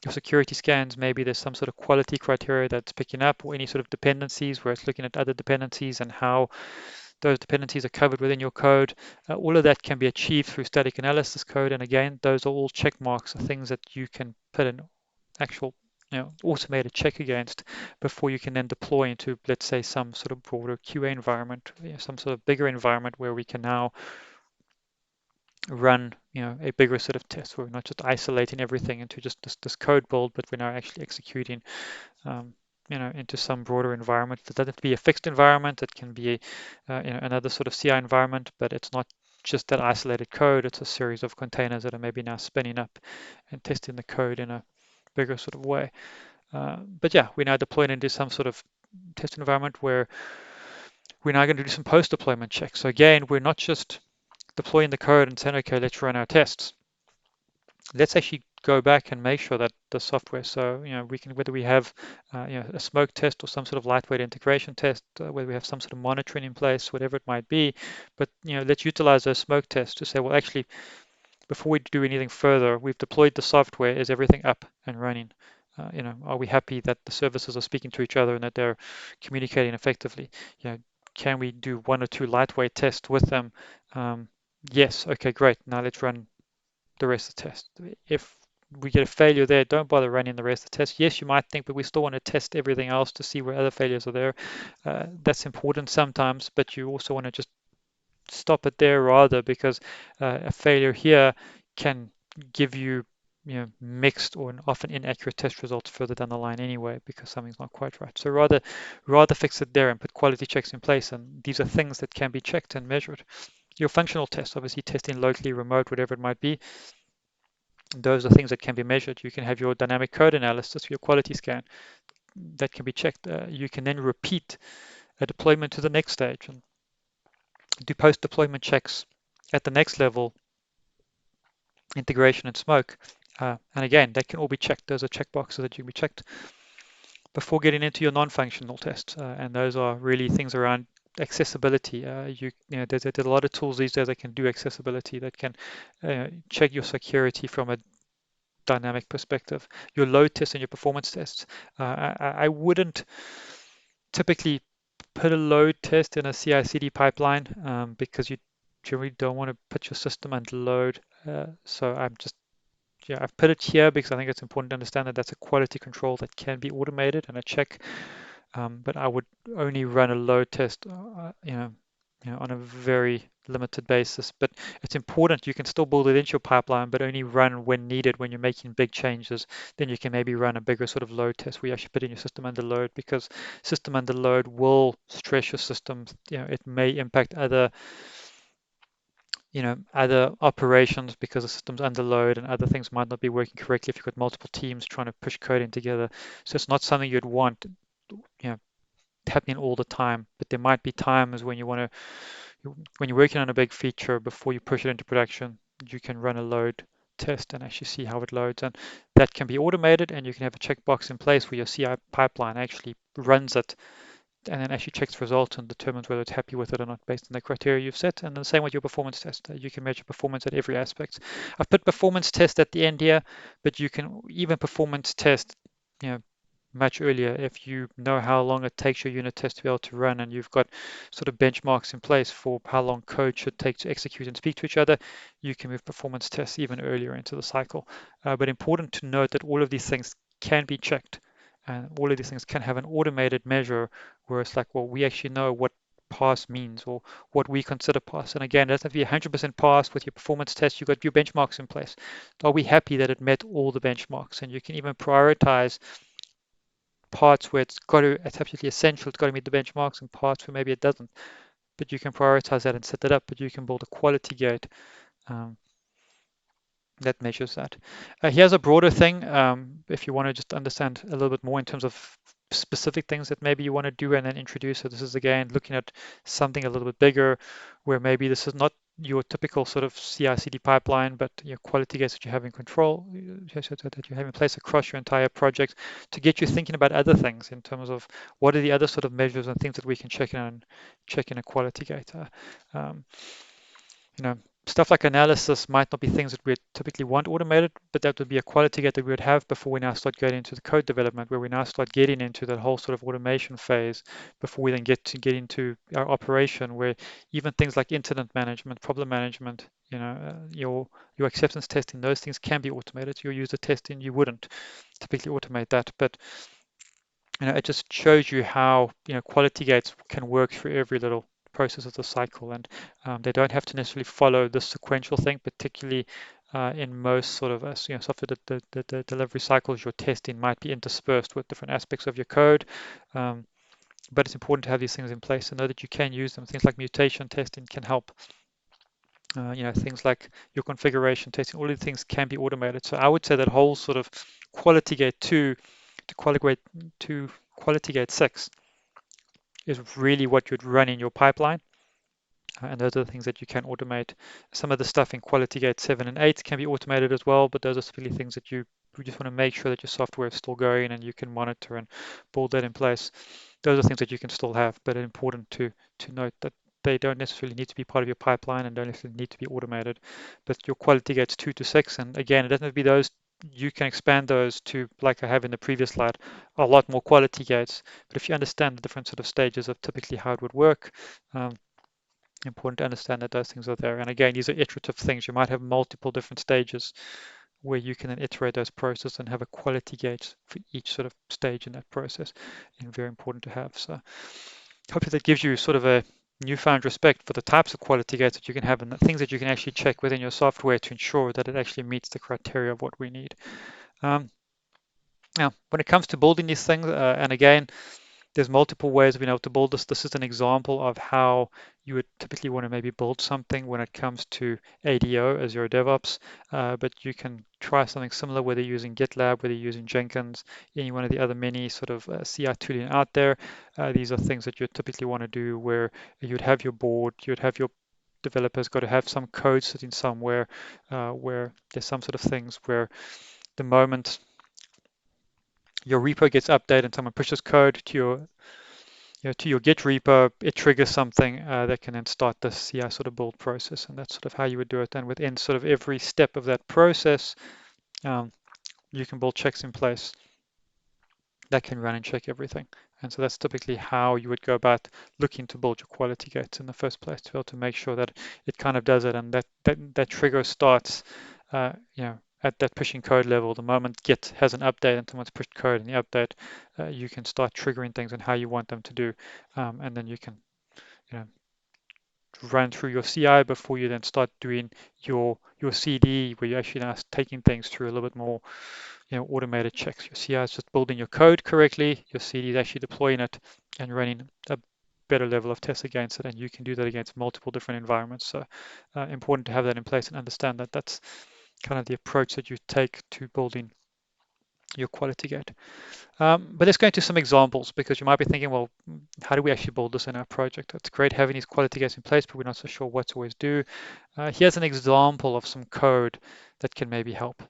security scans. Maybe there's some sort of quality criteria that's picking up, or any sort of dependencies where it's looking at other dependencies and how those dependencies are covered within your code. All of that can be achieved through static analysis code. And again, those are all check marks, things that you can put in actual automated check against before you can then deploy into, let's say, some sort of broader QA environment, some sort of bigger environment where we can now run, a bigger set of tests where we're not just isolating everything into just this code build, but we're now actually executing, um, into some broader environment. It doesn't have to be a fixed environment. It can be, another sort of CI environment, but it's not just that isolated code. It's a series of containers that are maybe now spinning up and testing the code in a bigger sort of way. But yeah, we're now deploying into some sort of test environment where we're now going to do some post-deployment checks. So again, we're not just deploying the code and saying, okay, let's run our tests. Let's actually go back and make sure that the software, so we can, whether we have a smoke test or some sort of lightweight integration test, whether we have some sort of monitoring in place, whatever it might be, but let's utilize those smoke tests to say, well, actually, before we do anything further, we've deployed the software. Is everything up and running? Are we happy that the services are speaking to each other and that they're communicating effectively? Can we do one or two lightweight tests with them? Yes. Okay, great. Now let's run the rest of the test. If we get a failure there, don't bother running the rest of the test. Yes, you might think, but we still want to test everything else to see where other failures are there. That's important sometimes, but you also want to just stop it there rather, because a failure here can give you mixed or often inaccurate test results further down the line anyway, because something's not quite right. So rather fix it there and put quality checks in place, and these are things that can be checked and measured. Your functional tests, obviously testing locally, remote, whatever it might be, those are things that can be measured. You can have your dynamic code analysis, your quality scan, that can be checked. You can then repeat a deployment to the next stage and do post-deployment checks at the next level, integration and smoke. And again, that can all be checked. Those are checkboxes that you can be checked before getting into your non-functional tests. And those are really things around accessibility. There's a lot of tools these days that can do accessibility, that can check your security from a dynamic perspective, your load tests and your performance tests. I wouldn't typically put a load test in a CI/CD pipeline, because you generally don't want to put your system under load. So I've put it here because I think it's important to understand that that's a quality control that can be automated and a check. But I would only run a load test, on a very limited basis. But it's important you can still build it into your pipeline, but only run when needed. When you're making big changes, then you can maybe run a bigger sort of load test where you actually put in your system under load, because system under load will stress your systems. It may impact other operations because the system's under load, and other things might not be working correctly if you've got multiple teams trying to push code in together. So it's not something you'd want, happening all the time. But there might be times when when you're working on a big feature, before you push it into production, you can run a load test and actually see how it loads. And that can be automated, and you can have a checkbox in place where your CI pipeline actually runs it and then actually checks the results and determines whether it's happy with it or not based on the criteria you've set. And the same with your performance test. You can measure performance at every aspect. I've put performance test at the end here, but you can even performance test, you know, much earlier. If you know how long it takes your unit test to be able to run, and you've got sort of benchmarks in place for how long code should take to execute and speak to each other, you can move performance tests even earlier into the cycle. But important to note that all of these things can be checked, and all of these things can have an automated measure where it's like, well, we actually know what pass means, or what we consider pass. And again, it doesn't have to be 100% pass with your performance test. You've got your benchmarks in place. Are we happy that it met all the benchmarks? And you can even prioritize parts where it's absolutely essential, it's got to meet the benchmarks, and parts where maybe it doesn't. But you can prioritize that and set that up, but you can build a quality gate um, that measures that. Here's a broader thing, if you want to just understand a little bit more in terms of specific things that maybe you want to do and then introduce. So this is again looking at something a little bit bigger, where maybe this is not your typical sort of CI/CD pipeline, but your quality gates that you have in control, that you have in place across your entire project, to get you thinking about other things in terms of what are the other sort of measures and things that we can check in a quality gate. Um, you know, Stuff like analysis might not be things that we typically want automated, but that would be a quality gate that we would have before we now start getting into the code development, where we now start getting into that whole sort of automation phase before we then get into our operation, where even things like incident management, problem management, your acceptance testing, those things can be automated. Your user testing, you wouldn't typically automate that, but it just shows you how quality gates can work through every little process of the cycle, and they don't have to necessarily follow the sequential thing, particularly in most sort of software the delivery cycles. Your testing might be interspersed with different aspects of your code, um, but it's important to have these things in place and know that you can use them. Things like mutation testing can help. Things like your configuration testing, all of these things can be automated. So I would say that whole sort of quality gate 2 to quality gate 6 is really what you'd run in your pipeline. And those are the things that you can automate. Some of the stuff in quality gate 7 and 8 can be automated as well, but those are really things that you just want to make sure that your software is still going and you can monitor and build that in place. Those are things that you can still have, but it's important to note that they don't necessarily need to be part of your pipeline and don't necessarily need to be automated. But your quality gates 2 to 6, and again, it doesn't have to be those. You can expand those to, like I have in the previous slide, a lot more quality gates. But if you understand the different sort of stages of typically how it would work, important to understand that those things are there. And again, these are iterative things. You might have multiple different stages where you can then iterate those processes and have a quality gate for each sort of stage in that process. And very important to have. So hopefully that gives you sort of a newfound respect for the types of quality gates that you can have and the things that you can actually check within your software to ensure that it actually meets the criteria of what we need. Now, when it comes to building these things, and again, there's multiple ways of being able to build this. This is an example of how you would typically want to maybe build something when it comes to ADO, Azure DevOps, but you can try something similar whether you're using GitLab, whether you're using Jenkins, any one of the other many sort of CI tooling out there. These are things that you typically want to do where you'd have your board, you'd have your developers got to have some code sitting somewhere where there's some sort of things where the moment your repo gets updated and someone pushes code to your Git repo, it triggers something that can then start the CI sort of build process, and that's sort of how you would do it. And within sort of every step of that process, um, you can build checks in place that can run and check everything. And so that's typically how you would go about looking to build your quality gates in the first place, to be able to make sure that it kind of does it, and that trigger starts, at that pushing code level. The moment Git has an update and someone's pushed code in the update, you can start triggering things and how you want them to do, and then you can, you know, run through your CI before you then start doing your CD, where you're actually now taking things through a little bit more automated checks. Your CI is just building your code correctly. Your CD is actually deploying it and running a better level of tests against it, and you can do that against multiple different environments. So important to have that in place and understand that that's kind of the approach that you take to building your quality gate. But let's go into some examples, because you might be thinking, well, how do we actually build this in our project? It's great having these quality gates in place, but we're not so sure what to always do. Here's an example of some code that can maybe help.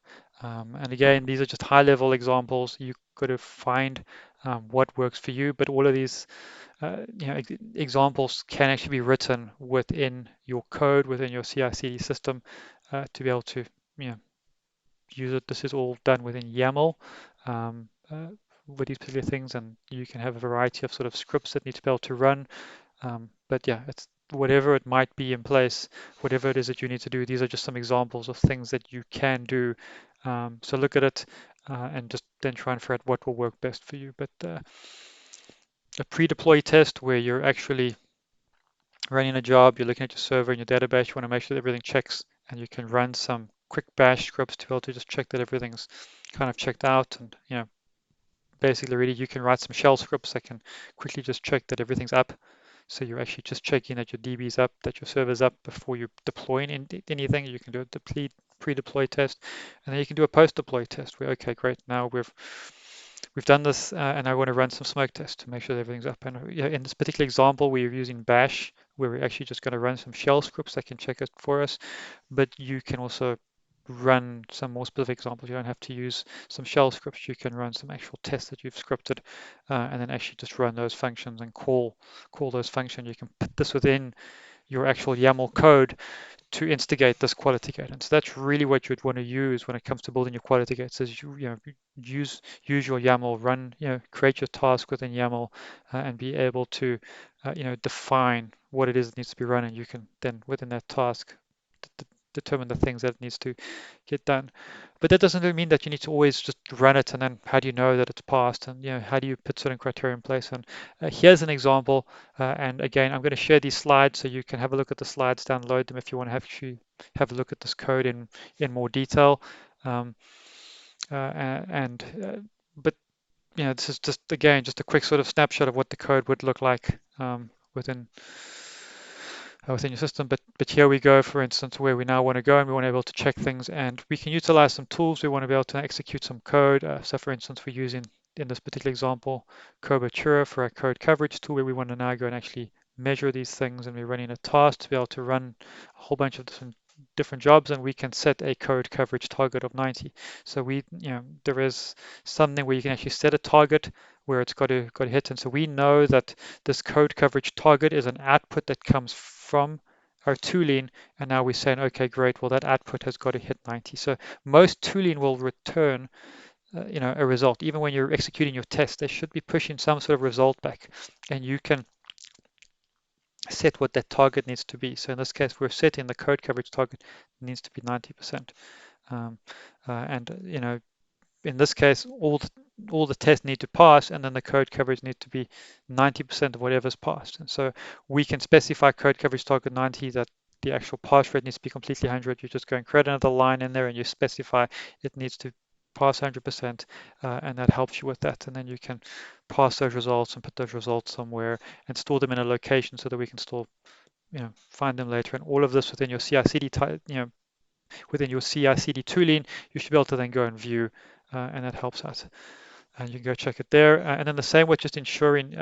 And again, these are just high-level examples. You've got to find what works for you, but all of these examples can actually be written within your code, within your CI/CD system, to be able to you know, use it. This is all done within YAML with these particular things, and you can have a variety of sort of scripts that need to be able to run. But yeah, it's whatever it might be in place, whatever it is that you need to do. These are just some examples of things that you can do. So look at it and just then try and figure out what will work best for you. But a pre-deploy test where you're actually running a job, you're looking at your server and your database, you want to make sure that everything checks, and you can run some quick bash scripts to be able to just check that everything's kind of checked out. And basically really you can write some shell scripts that can quickly just check that everything's up. So you're actually just checking that your DB's up, that your server's up before you're deploying anything. You can do a pre-deploy test, and then you can do a post-deploy test where, okay, great, now we've done this, and I want to run some smoke tests to make sure that everything's up. And in this particular example, we're using Bash, where we're actually just going to run some shell scripts that can check it for us. But you can also run some more specific examples. You don't have to use some shell scripts. You can run some actual tests that you've scripted, and then actually just run those functions and call those functions. You can put this within your actual YAML code to instigate this quality gate. And so that's really what you'd want to use when it comes to building your quality gates. Is use your YAML, run, create your task within YAML, and be able to define what it is that needs to be running. You can then within that task determine the things that it needs to get done. But that doesn't really mean that you need to always just run it and then how do you know that it's passed, and how do you put certain criteria in place. And here's an example. And again, I'm going to share these slides so you can have a look at the slides, download them if you want to actually have a look at this code in more detail. Um, and but this is just again just a quick sort of snapshot of what the code would look like within your system. But here we go, for instance, where we now want to go and we want to be able to check things, and we can utilize some tools. We want to be able to execute some code. So for instance, we're using in this particular example Cobertura for our code coverage tool, where we want to now go and actually measure these things, and we're running a task to be able to run a whole bunch of different jobs, and we can set a code coverage target of 90. So there is something where you can actually set a target where it's got to hit, and so we know that this code coverage target is an output that comes from our tooling, and now we're saying, okay, great, well that output has got to hit 90. So most tooling will return a result. Even when you're executing your test, they should be pushing some sort of result back, and you can set what that target needs to be. So in this case, we're setting the code coverage target needs to be 90%. And in this case, all the tests need to pass, and then the code coverage needs to be 90% of whatever's passed. And so we can specify code coverage target 90, that the actual pass rate needs to be completely 100. You just go and create another line in there, and you specify it needs to pass 100%, and that helps you with that. And then you can pass those results and put those results somewhere and store them in a location so that we can still find them later. And all of this within your CI/CD within your CI/CD tooling, you should be able to then go and view, and that helps us. And you can go check it there. And then the same with just ensuring,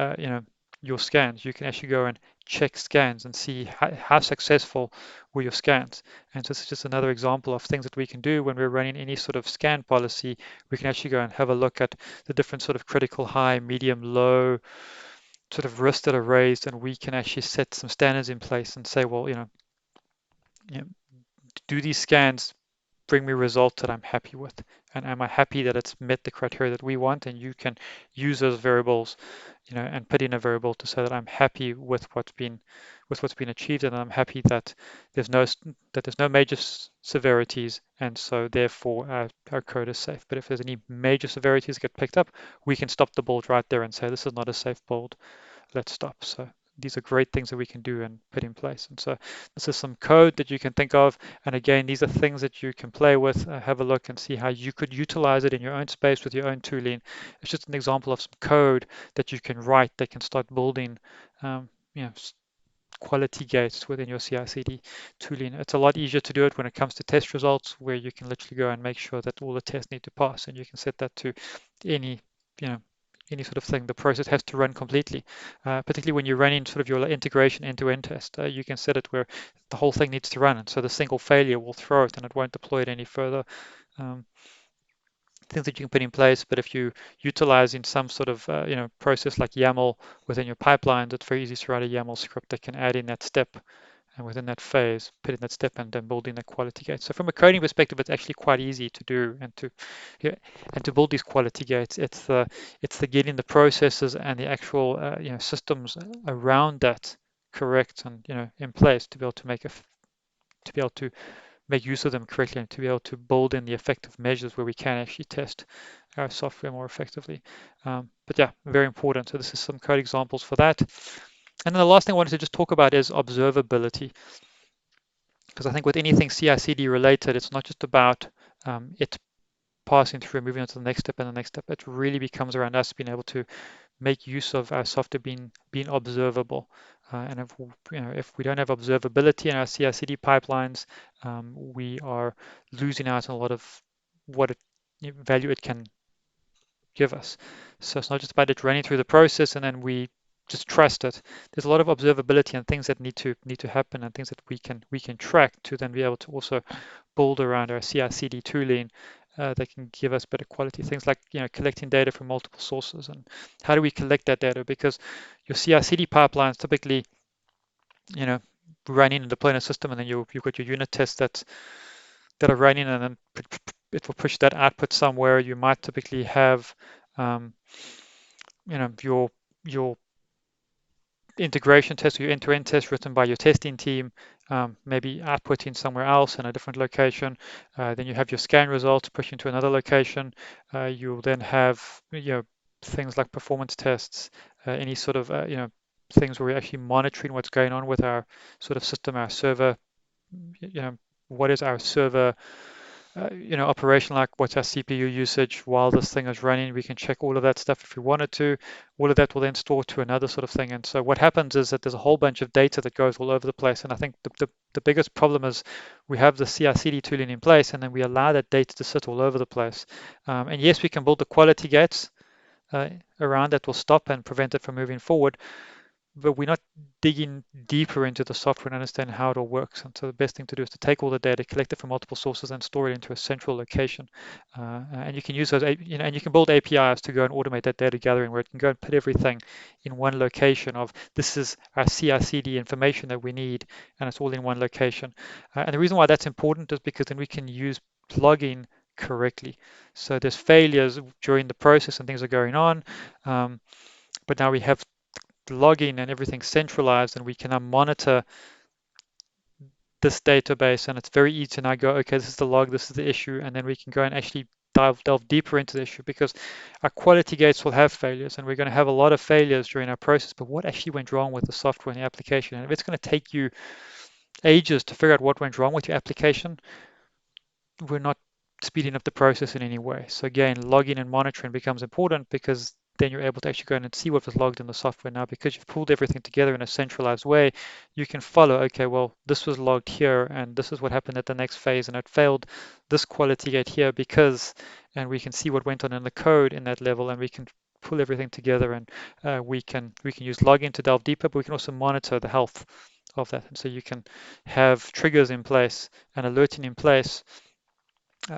your scans. You can actually go and check scans and see how successful were your scans. And so this is just another example of things that we can do when we're running any sort of scan policy. We can actually go and have a look at the different sort of critical, high, medium, low sort of risks that are raised, and we can actually set some standards in place and say, well, you know do these scans bring me results that I'm happy with? And am I happy that it's met the criteria that we want? And you can use those variables, and put in a variable to say that I'm happy with what's been achieved, and I'm happy that there's no major severities, and so therefore our code is safe. But if there's any major severities get picked up, we can stop the build right there and say this is not a safe build. Let's stop. So these are great things that we can do and put in place. And so this is some code that you can think of. And again, these are things that you can play with, have a look and see how you could utilize it in your own space with your own tooling. It's just an example of some code that you can write that can start building, quality gates within your CI/CD tooling. It's a lot easier to do it when it comes to test results, where you can literally go and make sure that all the tests need to pass, and you can set that to any, you know, any sort of thing. The process has to run completely, particularly when you're running sort of your integration end-to-end test. You can set it where the whole thing needs to run, and so the single failure will throw it and it won't deploy it any further. Um, Things that you can put in place. But if you utilize in some sort of process like YAML within your pipelines, it's very easy to write a YAML script that can add in that step, and within that phase, put in that step and then building the quality gates. So from a coding perspective, it's actually quite easy to do and to build these quality gates. It's the getting the processes and the actual systems around that correct and in place to be able to make use of them correctly, and to be able to build in the effective measures where we can actually test our software more effectively. But yeah, very important. So this is some code examples for that. And then the last thing I wanted to just talk about is observability, because I think with anything CI/CD related, it's not just about it passing through, moving on to the next step and the next step. It really becomes around us being able to make use of our software being observable. And if we don't have observability in our CI/CD pipelines, we are losing out on a lot of what value it can give us. So it's not just about it running through the process and then we just trust it. There's a lot of observability and things that need to happen, and things that we can track to then be able to also build around our CI/CD tooling that can give us better quality. Things like collecting data from multiple sources, and how do we collect that data? Because your CI/CD pipelines typically running and deploying a system, and then you've got your unit tests that are running, and then it will push that output somewhere. You might typically have your integration test or your end-to-end test written by your testing team, maybe outputting somewhere else in a different location. Then you have your scan results push into another location. You'll then have things like performance tests, any sort of things where we're actually monitoring what's going on with our sort of system, our server. You know, what is our server operation like, what's our CPU usage while this thing is running. We can check all of that stuff if we wanted to. All of that will then store to another sort of thing. And so what happens is that there's a whole bunch of data that goes all over the place. And I think the biggest problem is we have the CI/CD tooling in place, and then we allow that data to sit all over the place. And yes, we can build the quality gates uh, around that will stop and prevent it from moving forward, but we're not digging deeper into the software and understand how it all works. And so the best thing to do is to take all the data, collect it from multiple sources, and store it into a central location. And you can use those, and you can build APIs to go and automate that data gathering, where it can go and put everything in one location. Of this is our CI/CD information that we need, and it's all in one location. And the reason why that's important is because then we can use logging correctly. So there's failures during the process and things are going on. Um, but now we have logging and everything centralized, and we can now monitor this database, and it's very easy to now go, okay, this is the log, this is the issue, and then we can go and actually delve deeper into the issue, because our quality gates will have failures, and we're going to have a lot of failures during our process. But what actually went wrong with the software and the application? And if it's going to take you ages to figure out what went wrong with your application, we're not speeding up the process in any way. So again, logging and monitoring becomes important, because then you're able to actually go in and see what was logged in the software. Now, because you've pulled everything together in a centralized way, you can follow, okay, well, this was logged here, and this is what happened at the next phase, and it failed this quality gate here because, and we can see what went on in the code in that level, and we can pull everything together, and we can use logging to delve deeper, but we can also monitor the health of that. And so you can have triggers in place and alerting in place,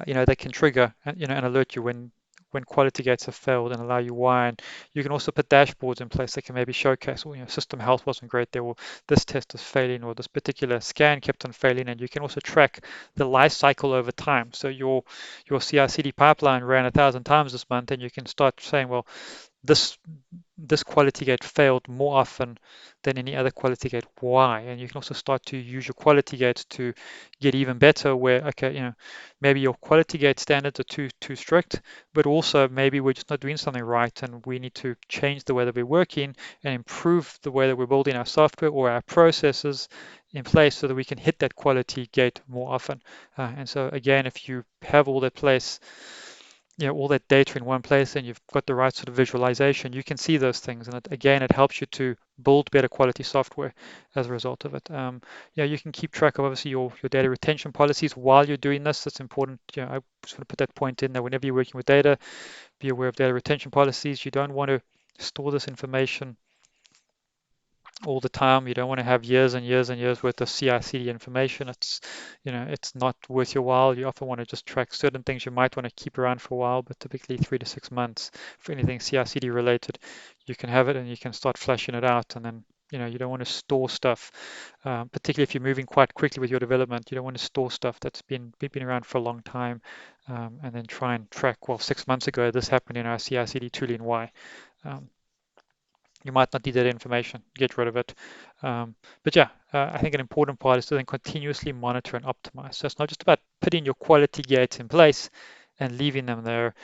they can trigger and alert you when quality gates have failed, and allow you why. And you can also put dashboards in place that can maybe showcase, well, system health wasn't great there, or this test is failing, or this particular scan kept on failing. And you can also track the life cycle over time. So your CI/CD pipeline ran 1,000 times this month, and you can start saying, well, this this quality gate failed more often than any other quality gate. Why? And you can also start to use your quality gates to get even better, where, okay, maybe your quality gate standards are too strict, but also maybe we're just not doing something right, and we need to change the way that we're working and improve the way that we're building our software or our processes in place, so that we can hit that quality gate more often. And so again, if you have all that place, all that data in one place, and you've got the right sort of visualization, you can see those things. And again, it helps you to build better quality software as a result of it. You can keep track of, obviously, your data retention policies while you're doing this. That's important. I sort of put that point in there. Whenever you're working with data, be aware of data retention policies. You don't want to store this information all the time. You don't want to have years and years and years worth of CI/CD information. It's not worth your while. You often want to just track certain things you might want to keep around for a while, but typically 3 to 6 months for anything CI/CD related. You can have it, and you can start fleshing it out. And then you don't want to store stuff, particularly if you're moving quite quickly with your development. You don't want to store stuff that's been around for a long time, and then try and track, well, 6 months ago this happened in our CI/CD tooling. Why? Um, you might not need that information, get rid of it. But yeah, I think an important part is to then continuously monitor and optimize. So it's not just about putting your quality gates in place and leaving them there.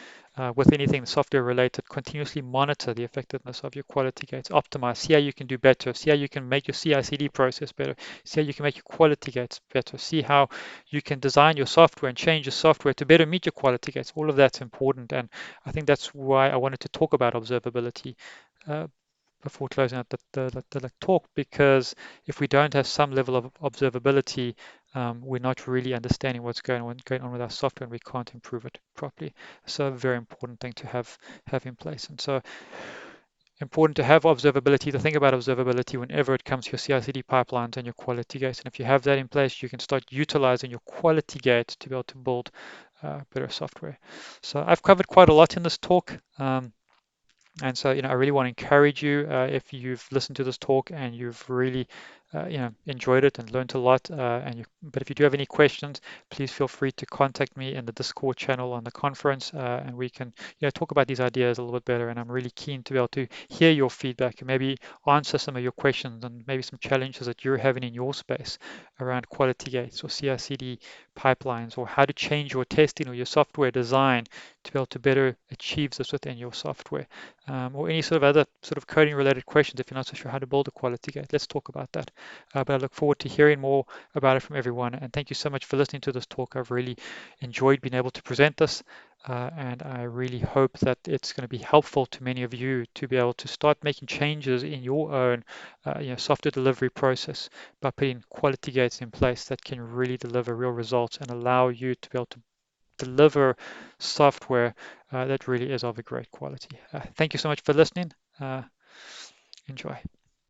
With anything software related, continuously monitor the effectiveness of your quality gates, optimize, see how you can do better, see how you can make your CI/CD process better, see how you can make your quality gates better, see how you can design your software and change your software to better meet your quality gates. All of that's important, and I think that's why I wanted to talk about observability uh, before closing out the talk, because if we don't have some level of observability, we're not really understanding what's going on with our software, and we can't improve it properly. So a very important thing to have in place. And so important to have observability, to think about observability whenever it comes to your CI/CD pipelines and your quality gates. And if you have that in place, you can start utilizing your quality gates to be able to build better software. So I've covered quite a lot in this talk. And so, I really want to encourage you, if you've listened to this talk and you've really enjoyed it and learned a lot. But if you do have any questions, please feel free to contact me in the Discord channel on the conference, and we can talk about these ideas a little bit better. And I'm really keen to be able to hear your feedback and maybe answer some of your questions and maybe some challenges that you're having in your space around quality gates or CI/CD pipelines, or how to change your testing or your software design to be able to better achieve this within your software, or any sort of other sort of coding related questions. If you're not so sure how to build a quality gate, let's talk about that. But I look forward to hearing more about it from everyone. And thank you so much for listening to this talk. I've really enjoyed being able to present this. And I really hope that it's going to be helpful to many of you to be able to start making changes in your own software delivery process by putting quality gates in place that can really deliver real results and allow you to be able to deliver software that really is of a great quality. Thank you so much for listening. Enjoy.